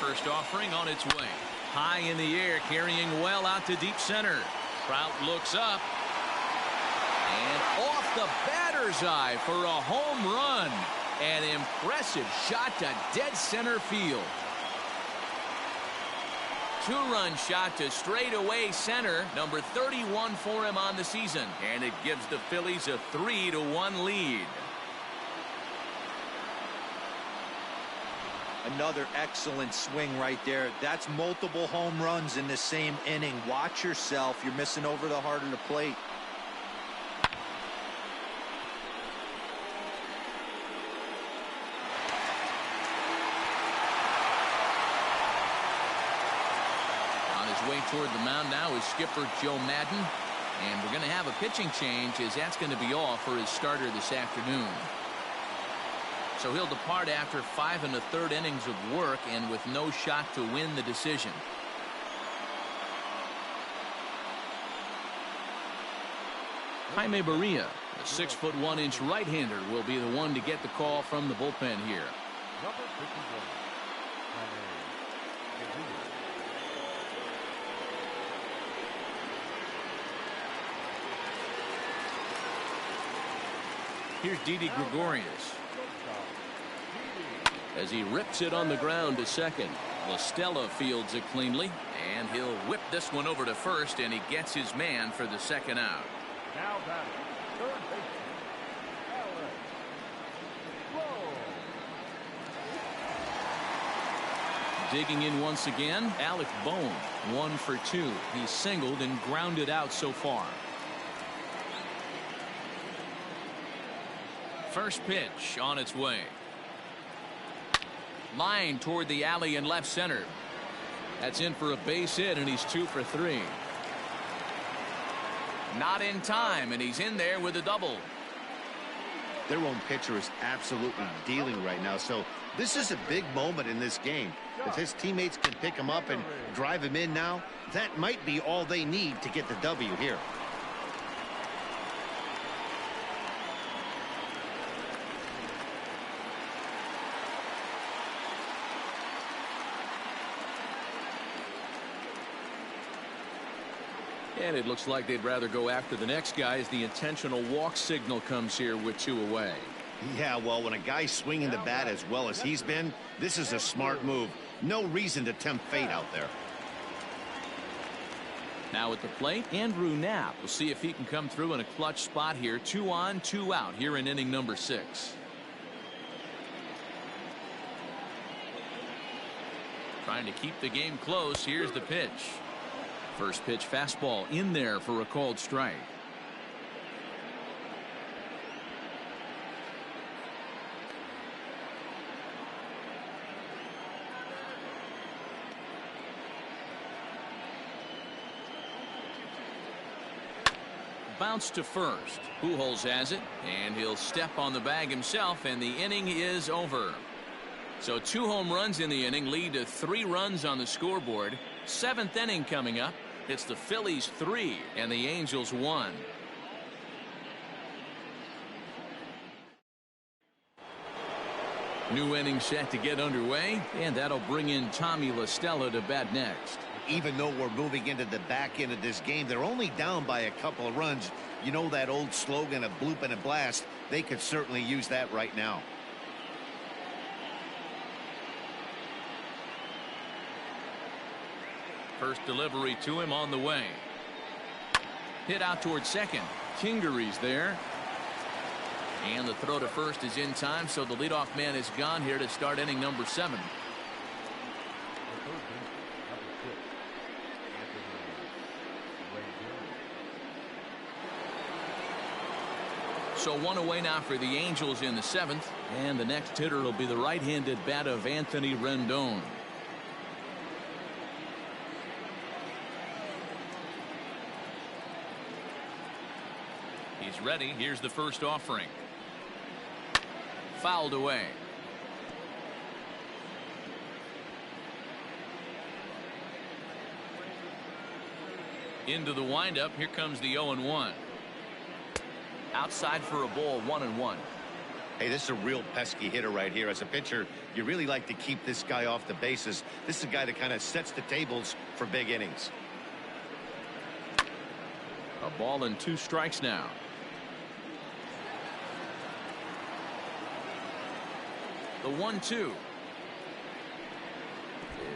First offering on its way. High in the air, carrying well out to deep center. Trout looks up. And off the batter's eye for a home run. An impressive shot to dead center field. Two-run shot to straightaway center. Number 31 for him on the season. And it gives the Phillies a 3-1 lead. Another excellent swing right there. That's multiple home runs in the same inning. Watch yourself. You're missing over the heart of the plate. On his way toward the mound now is skipper Joe Madden. And we're going to have a pitching change, as that's going to be all for his starter this afternoon. So he'll depart after 5 1/3 innings of work and with no shot to win the decision. Jaime Barria, the 6'1" right-hander, will be the one to get the call from the bullpen here. Number 51, Here's Didi Gregorius. As he rips it on the ground to second. LaStella fields it cleanly, and he'll whip this one over to first, and he gets his man for the second out. now batting, third baseman, Alex Lowe. Digging in once again, Alec Bohm, 1 for 2. He's singled and grounded out so far. First pitch on its way. Line toward the alley in left center. That's in for a base hit, and he's 2 for 3. Not in time, and he's in there with a double. Their own pitcher is absolutely dealing right now, so this is a big moment in this game. If his teammates can pick him up and drive him in now, that might be all they need to get the W here. And it looks like they'd rather go after the next guy as the intentional walk signal comes here with 2 away. Yeah, well, when a guy's swinging the bat as well as he's been, this is a smart move. No reason to tempt fate out there. Now at the plate, Andrew Knapp. We'll see if he can come through in a clutch spot here. 2 on, 2 out here in inning number 6. Trying to keep the game close. Here's the pitch. First pitch fastball in there for a called strike. Bounce to first. Pujols has it, and he'll step on the bag himself, and the inning is over. So 2 home runs in the inning lead to 3 runs on the scoreboard. 7th inning coming up. It's the Phillies 3 and the Angels 1. New inning set to get underway, and that'll bring in Tommy La Stella to bat next. Even though we're moving into the back end of this game, they're only down by a couple of runs. You know that old slogan of bloop and a blast. They could certainly use that right now. First delivery to him on the way. Hit out towards second. Kingery's there. And the throw to first is in time, so the leadoff man is gone here to start inning number 7. So 1 away now for the Angels in the 7th, and the next hitter will be the right-handed bat of Anthony Rendon. He's ready. Here's the first offering. Fouled away. Into the windup. Here comes the 0-1. Outside for a ball, 1-1. Hey, this is a real pesky hitter right here. As a pitcher, you really like to keep this guy off the bases. This is a guy that kind of sets the tables for big innings. A ball and 2 strikes now. The 1-2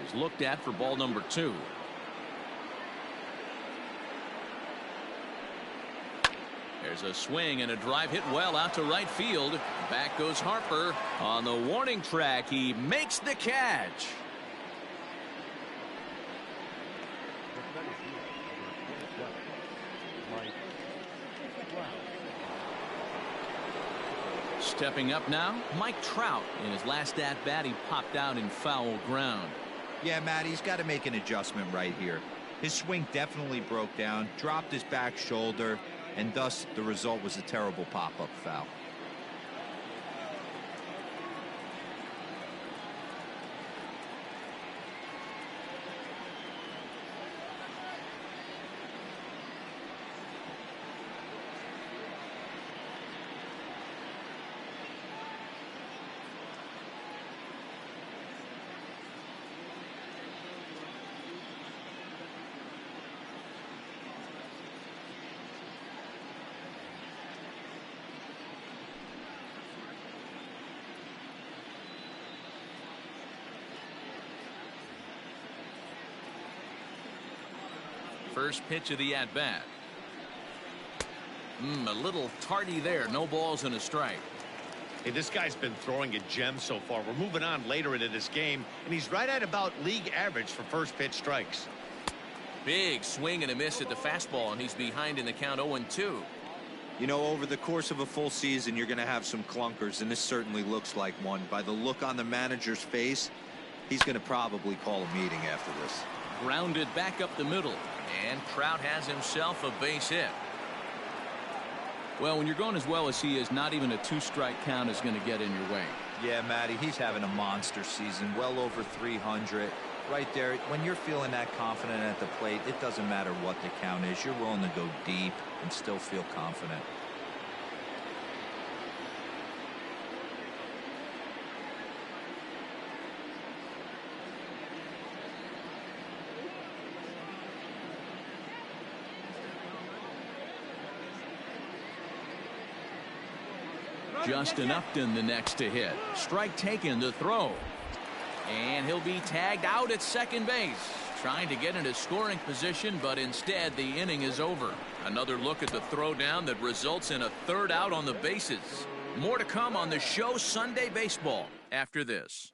is looked at for ball number 2. There's a swing and a drive hit well out to right field. Back goes Harper on the warning track. He makes the catch. Stepping up now, Mike Trout. In his last at bat, he popped out in foul ground. Yeah, Matt, he's got to make an adjustment right here. His swing definitely broke down, dropped his back shoulder, and thus the result was a terrible pop-up foul. First pitch of the at-bat. A little tardy there. No balls and a strike. Hey, this guy's been throwing a gem so far. We're moving on later into this game, and he's right at about league average for first pitch strikes. Big swing and a miss at the fastball, and he's behind in the count 0-2. You know, over the course of a full season, you're going to have some clunkers, and this certainly looks like one. By the look on the manager's face, he's going to probably call a meeting after this. Grounded back up the middle, and Trout has himself a base hit. Well, when you're going as well as he is, not even a 2-strike count is going to get in your way. Yeah, Matty, he's having a monster season, well over 300. Right there, when you're feeling that confident at the plate, it doesn't matter what the count is. You're willing to go deep and still feel confident. Justin Upton the next to hit. Strike taken to throw. And he'll be tagged out at second base. Trying to get into scoring position, but instead the inning is over. Another look at the throwdown that results in a third out on the bases. More to come on the show Sunday Baseball after this.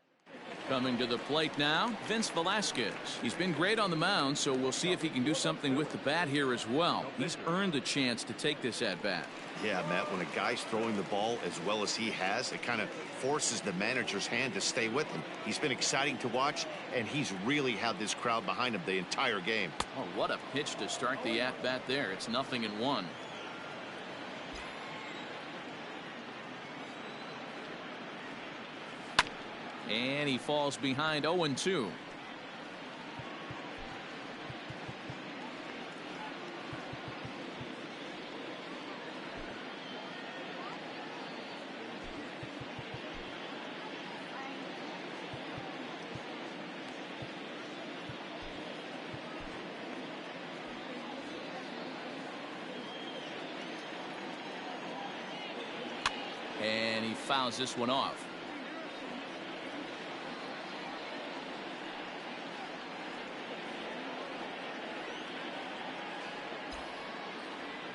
Coming to the plate now, Vince Velasquez. He's been great on the mound, so we'll see if he can do something with the bat here as well. He's earned a chance to take this at bat. Yeah, Matt, when a guy's throwing the ball as well as he has, it kind of forces the manager's hand to stay with him. He's been exciting to watch, and he's really had this crowd behind him the entire game. Oh, what a pitch to start the at-bat there. It's 0-1. And he falls behind 0-2. And he fouls this one off.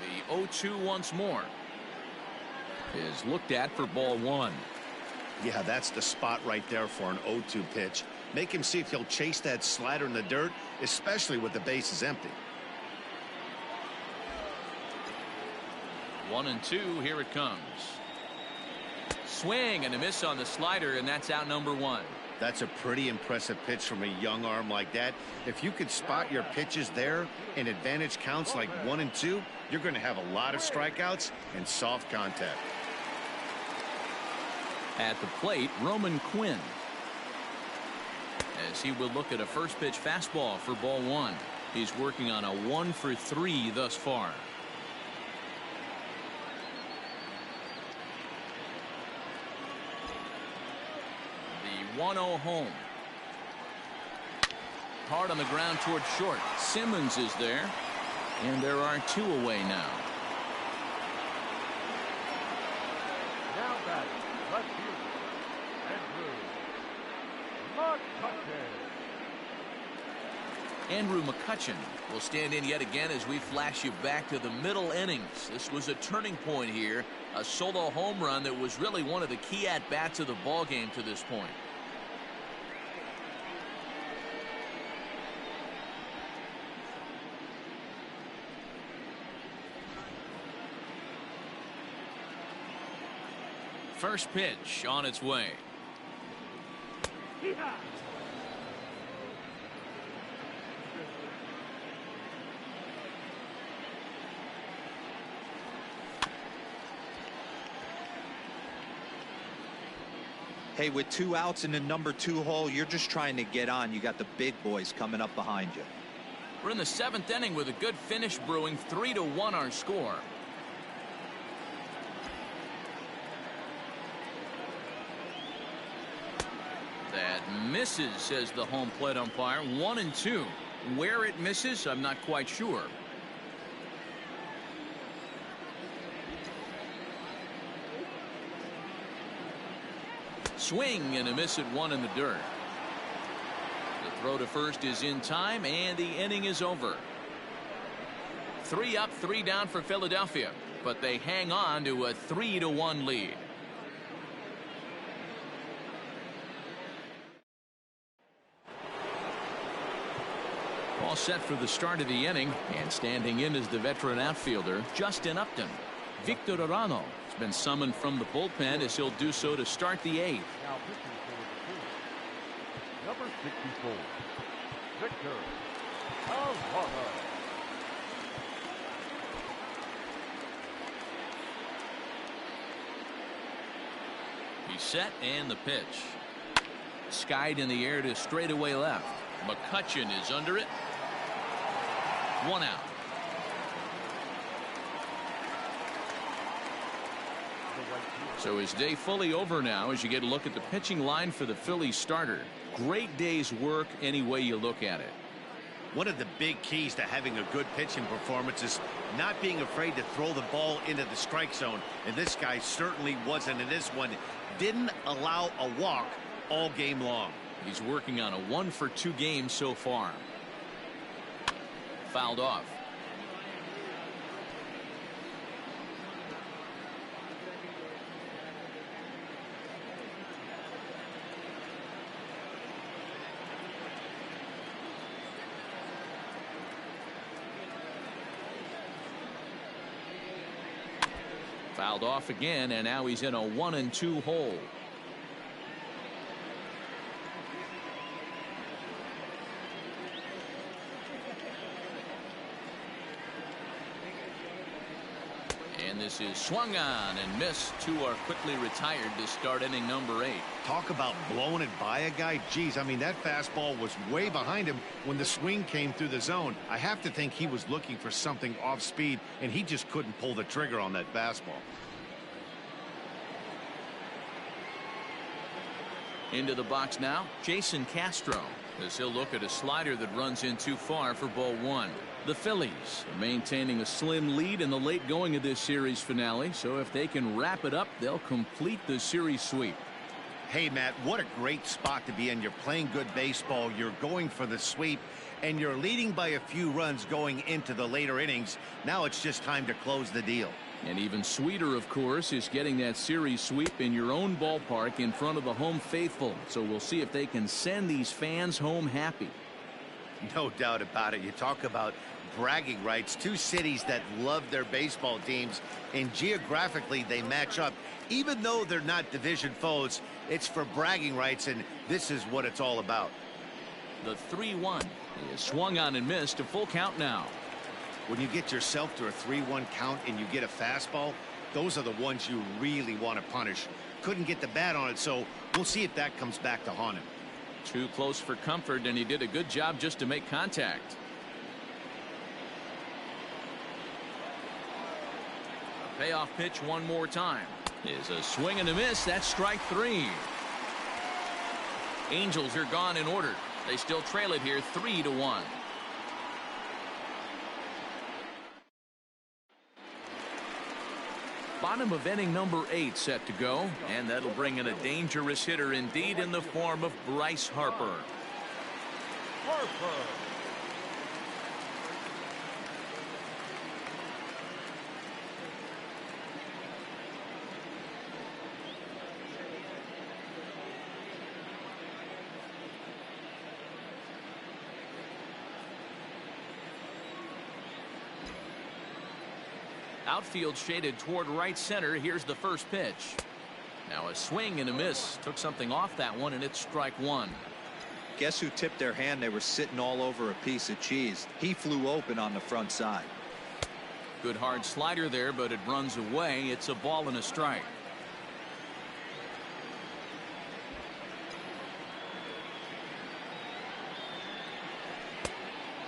The 0-2 once more is looked at for ball one. Yeah, that's the spot right there for an 0-2 pitch. Make him see if he'll chase that slider in the dirt, especially with the bases empty. 1-2, here it comes. Swing and a miss on the slider, and that's out number one. That's a pretty impressive pitch from a young arm like that. If you could spot your pitches there and advantage counts like 1 and 2, you're going to have a lot of strikeouts and soft contact. At the plate, Roman Quinn, as he will look at a first pitch fastball for ball one. He's working on a 1-for-3 thus far. The 1-0 home. Hard on the ground toward short. Simmons is there, and there are two away now. Now batting, left field, Andrew McCutchen will stand in yet again as we flash you back to the middle innings. This was a turning point here, a solo home run that was really one of the key at-bats of the ball game to this point. First pitch on its way. Hey, with 2 outs in the number 2 hole, you're just trying to get on. You got the big boys coming up behind you. We're in the 7th inning with a good finish brewing. 3-1 our score. That misses, says the home plate umpire. 1-2. Where it misses, I'm not quite sure. Swing and a miss at 1 in the dirt. The throw to first is in time, and the inning is over. 3 up, 3 down for Philadelphia, but they hang on to a 3-1 lead. All set for the start of the inning, and standing in is the veteran outfielder Justin Upton. Victor Arano has been summoned from the bullpen as he'll do so to start the 8th. Now pitching for the number 64, Victor Arano. He's set, and the pitch. Skied in the air to straightaway left. McCutchen is under it. 1 out. So his day fully over now as you get a look at the pitching line for the Phillies starter. Great day's work any way you look at it. One of the big keys to having a good pitching performance is not being afraid to throw the ball into the strike zone. And this guy certainly wasn't in this one. Didn't allow a walk all game long. He's working on a 1-for-2 game so far. Fouled off. Fouled off again, and now he's in a 1-2 hole. And this is swung on and missed. Two are quickly retired to start inning number 8. Talk about blowing it by a guy. Geez, I mean, that fastball was way behind him when the swing came through the zone. I have to think he was looking for something off speed, and he just couldn't pull the trigger on that fastball. Into the box now, Jason Castro, as he'll look at a slider that runs in too far for ball 1. The Phillies are maintaining a slim lead in the late going of this series finale, so if they can wrap it up, they'll complete the series sweep. Hey, Matt, what a great spot to be in. You're playing good baseball, you're going for the sweep, and you're leading by a few runs going into the later innings. Now it's just time to close the deal. And even sweeter, of course, is getting that series sweep in your own ballpark in front of the home faithful. So we'll see if they can send these fans home happy. No doubt about it. You talk about bragging rights. Two cities that love their baseball teams, and geographically they match up. Even though they're not division foes, it's for bragging rights, and this is what it's all about. The 3-1 is swung on and missed. A full count now. When you get yourself to a 3-1 count and you get a fastball, those are the ones you really want to punish. Couldn't get the bat on it, so we'll see if that comes back to haunt him. Too close for comfort, and he did a good job just to make contact. A payoff pitch one more time is a swing and a miss. That's strike 3. Angels are gone in order. They still trail it here 3-1. Bottom of inning number 8 set to go, and that'll bring in a dangerous hitter indeed in the form of Bryce Harper. Outfield shaded toward right center. Here's the first pitch. Now a swing and a miss. Took something off that one, and it's strike 1. Guess who tipped their hand? They were sitting all over a piece of cheese. He flew open on the front side. Good hard slider there, but it runs away. It's a ball and a strike.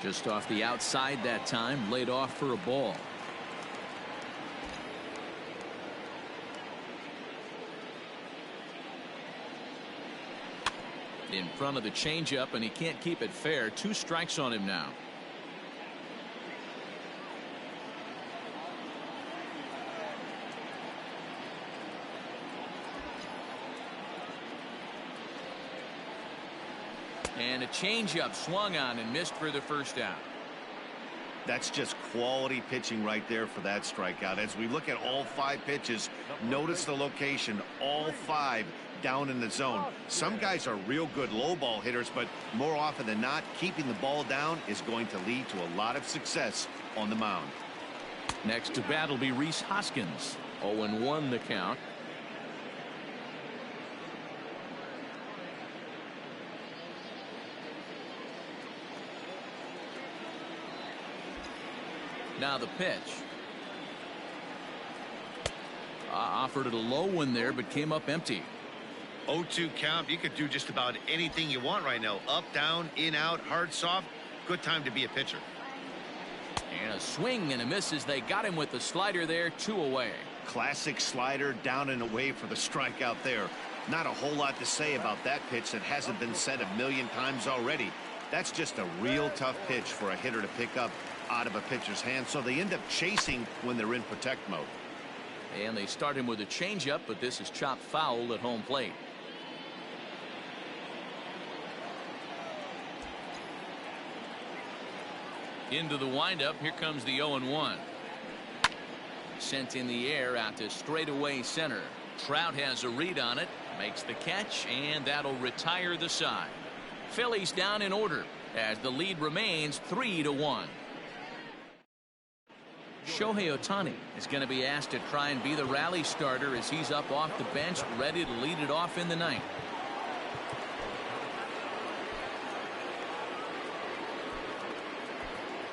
Just off the outside that time, laid off for a ball. In front of the changeup, and he can't keep it fair. 2 strikes on him now. And a changeup swung on and missed for the first out. That's just quality pitching right there for that strikeout. As we look at all 5 pitches, notice the location. All 5 down in the zone. Some guys are real good low ball hitters, but more often than not, keeping the ball down is going to lead to a lot of success on the mound. Next to bat will be Rhys Hoskins. 0-1 the count. Now the pitch. Offered it a low one there, but came up empty. 0-2 count. You could do just about anything you want right now. Up, down, in, out, hard, soft. Good time to be a pitcher. And a swing and a miss as they got him with the slider there. 2 away. Classic slider, down and away for the strikeout there. Not a whole lot to say about that pitch that hasn't been said a million times already. That's just a real tough pitch for a hitter to pick up out of a pitcher's hand, so they end up chasing when they're in protect mode. And they start him with a changeup, but this is chopped foul at home plate. Into the windup. Here comes the 0-1. Sent in the air out to straightaway center. Trout has a read on it, makes the catch, and that'll retire the side. Phillies down in order as the lead remains 3-1. Shohei Ohtani is going to be asked to try and be the rally starter as he's up off the bench, ready to lead it off in the ninth.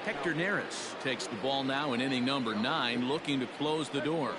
Hector Neris takes the ball now in inning number 9, looking to close the door.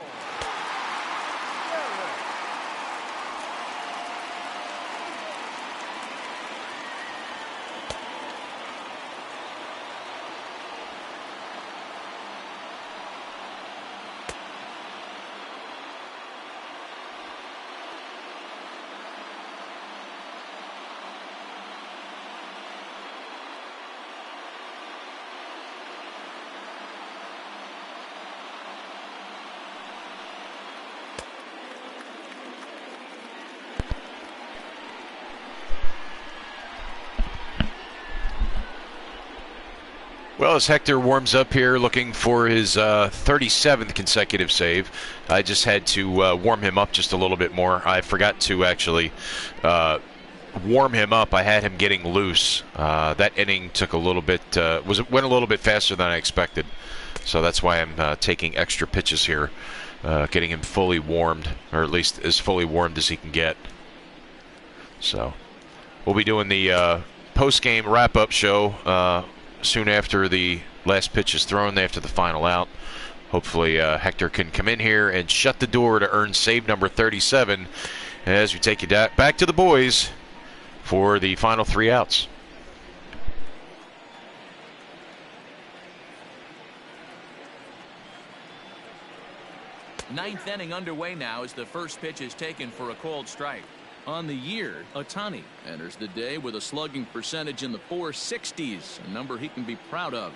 Well, as Hector warms up here looking for his 37th consecutive save, I just had to warm him up just a little bit more. I forgot to actually warm him up. I had him getting loose. That inning took a little bit, went a little bit faster than I expected. So that's why I'm taking extra pitches here, getting him fully warmed, or at least as fully warmed as he can get. So we'll be doing the post-game wrap-up show soon after the last pitch is thrown, after the final out. Hopefully Hector can come in here and shut the door to earn save number 37 as we take you back to the boys for the final 3 outs. Ninth inning underway now as the first pitch is taken for a called strike. On the year, Ohtani enters the day with a slugging percentage in the 460s, a number he can be proud of.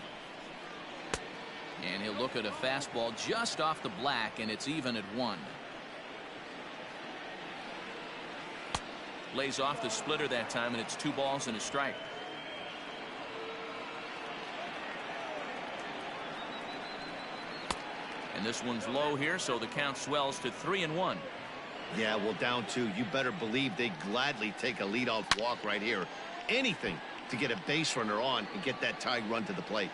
And he'll look at a fastball just off the black, and it's even at 1. Lays off the splitter that time, and it's 2 balls and a strike. And this one's low here, so the count swells to 3-1. Yeah, well, down 2. You better believe they'd gladly take a leadoff walk right here. Anything to get a base runner on and get that tag run to the plate.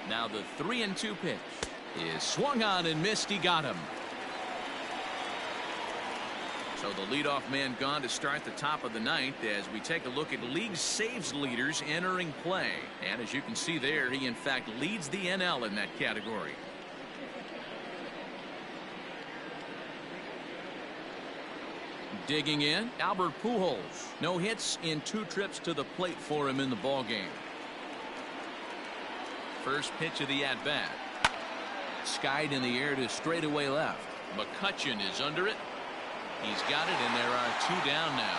Now the 3-2 pitch is swung on and missed. He got him. So the leadoff man gone to start the top of the ninth as we take a look at league saves leaders entering play. And as you can see there, he in fact leads the NL in that category. Digging in, Albert Pujols. No hits in 2 trips to the plate for him in the ballgame. First pitch of the at-bat. Skied in the air to straightaway left. McCutchen is under it. He's got it, and there are 2 down now.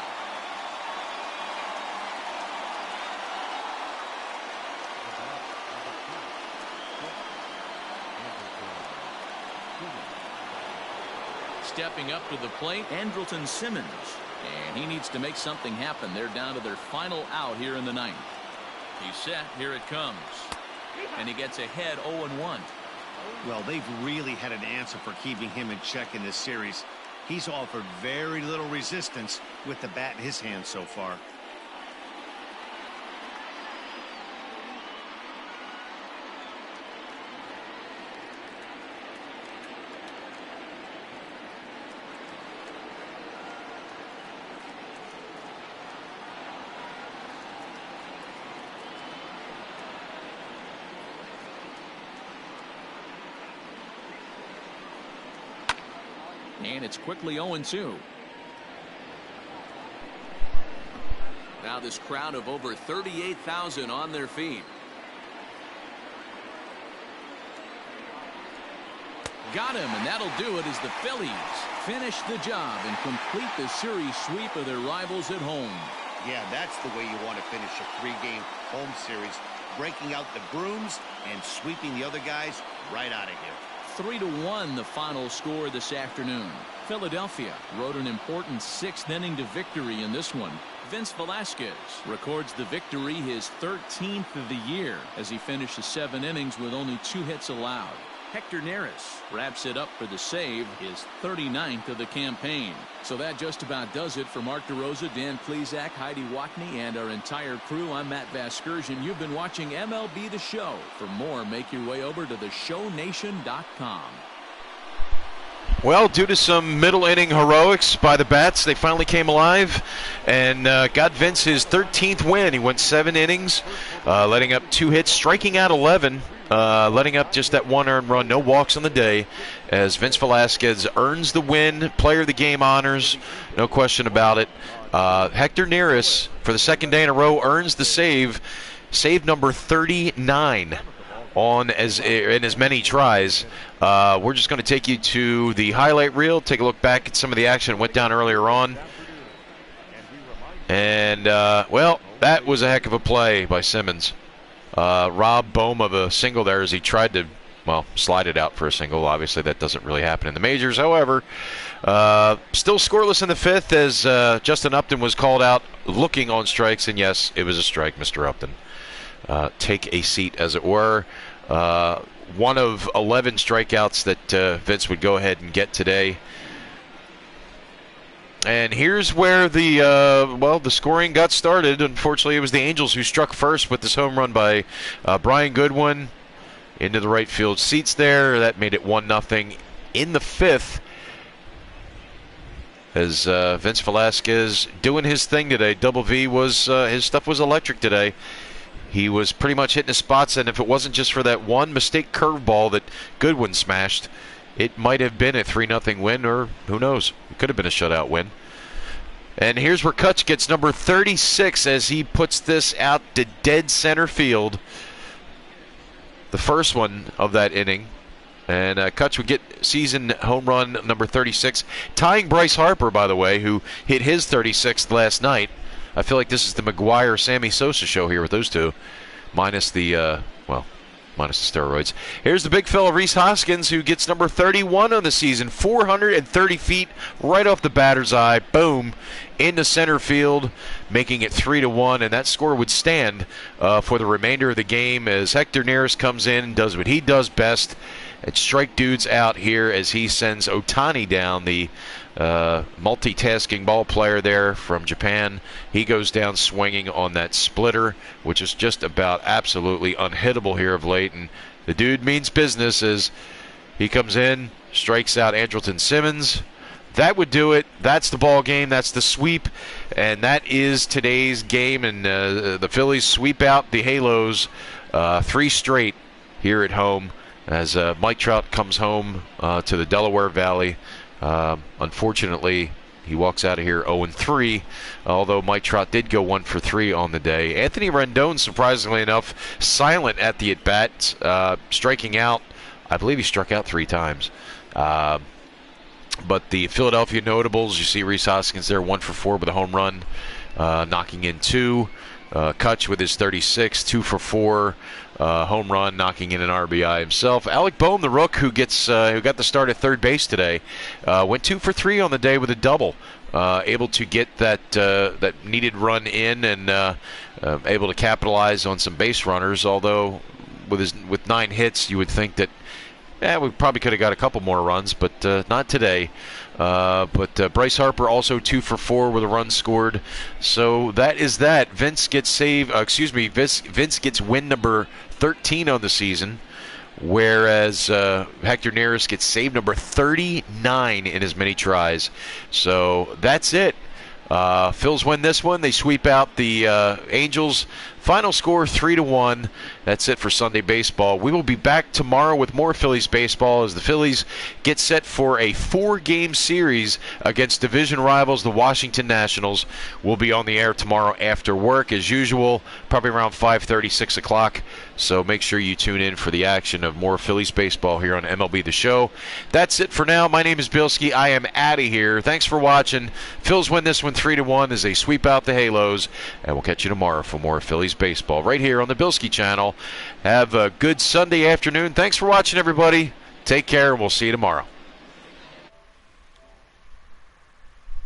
Stepping up to the plate, Andrelton Simmons. And he needs to make something happen. They're down to their final out here in the ninth. He's set. Here it comes. And he gets ahead 0-1. Well, they've really had an answer for keeping him in check in this series. He's offered very little resistance with the bat in his hand so far. And it's quickly 0-2. Now this crowd of over 38,000 on their feet. Got him, and that'll do it as the Phillies finish the job and complete the series sweep of their rivals at home. Yeah, that's the way you want to finish a 3-game home series. Breaking out the brooms and sweeping the other guys right out of here. 3-1 the final score this afternoon. Philadelphia rode an important 6th inning to victory in this one. Vince Velasquez records the victory, his 13th of the year, as he finishes 7 innings with only 2 hits allowed. Hector Neris wraps it up for the save, his 39th of the campaign. So that just about does it for Mark DeRosa, Dan Plesac, Heidi Watney, and our entire crew. I'm Matt Vasgersian. You've been watching MLB The Show. For more, make your way over to theshownation.com. Well, due to some middle inning heroics by the bats, they finally came alive and got Vince his 13th win. He went 7 innings, letting up 2 hits, striking out 11, letting up just that 1 earned run, no walks on the day, as Vince Velasquez earns the win, player of the game honors, no question about it. Hector Neris, for the 2nd day in a row, earns the save number 39. In as many tries. We're just going to take you to the highlight reel, take a look back at some of the action that went down earlier on. And, well, that was a heck of a play by Simmons. Rob Bohm of a single there as he tried to, well, slide it out for a single. Obviously, that doesn't really happen in the majors. However, still scoreless in the 5th as Justin Upton was called out looking on strikes. And, yes, it was a strike, Mr. Upton. Take a seat, as it were. One of 11 strikeouts that Vince would go ahead and get today. And here's where the scoring got started. Unfortunately, it was the Angels who struck first with this home run by Brian Goodwin into the right field seats there. That made it 1-0 in the 5th. As Vince Velasquez doing his thing today. Double V was his stuff was electric today. He was pretty much hitting his spots, and if it wasn't just for that one mistake curveball that Goodwin smashed, it might have been a 3-0 win, or who knows? It could have been a shutout win. And here's where Kutch gets number 36 as he puts this out to dead center field. The first one of that inning. And Kutch would get season home run number 36, tying Bryce Harper, by the way, who hit his 36th last night. I feel like this is the McGuire-Sammy Sosa show here with those two, minus the steroids. Here's the big fella, Rhys Hoskins, who gets number 31 on the season, 430 feet right off the batter's eye. Boom, into center field, making it 3-1, and that score would stand for the remainder of the game as Hector Neris comes in and does what he does best. And strike dudes out here as he sends Ohtani down, the multitasking ball player there from Japan. He goes down swinging on that splitter, which is just about absolutely unhittable here of late. And the dude means business as he comes in, strikes out Andrelton Simmons. That would do it. That's the ball game. That's the sweep. And that is today's game. And the Phillies sweep out the Halos 3 straight here at home as Mike Trout comes home to the Delaware Valley. Unfortunately, he walks out of here 0-3, although Mike Trout did go 1 for 3 on the day. Anthony Rendon, surprisingly enough, silent at the at-bat, striking out. I believe he struck out 3 times. But the Philadelphia notables, you see Rhys Hoskins there, 1 for 4 with a home run, knocking in 2. Kutch with his 36, 2 for 4. Home run, knocking in an RBI himself. Alec Bohm, the rook, who got the start at third base today, went 2 for 3 on the day with a double, able to get that needed run in and able to capitalize on some base runners. Although with 9 hits, you would think that we probably could have got a couple more runs, but not today. But Bryce Harper also 2 for 4 with a run scored. So that is that. Vince gets Vince gets win number 13 on the season, whereas Hector Neris gets save number 39 in as many tries. So that's it. Phils win this one. They sweep out the Angels Final score 3-1. That's it for Sunday baseball. We will be back tomorrow with more Phillies baseball as the Phillies get set for a 4-game series against division rivals, the Washington Nationals. We'll be on the air tomorrow after work as usual, probably around 5:30, 6 o'clock. So make sure you tune in for the action of more Phillies baseball here on MLB The Show. That's it for now. My name is Bilskie. I am out of here. Thanks for watching. Phils win this one 3-1 as they sweep out the Halos. And we'll catch you tomorrow for more Phillies baseball right here on the Bilskie channel. Have a good Sunday afternoon. Thanks for watching, everybody. Take care, and we'll see you tomorrow.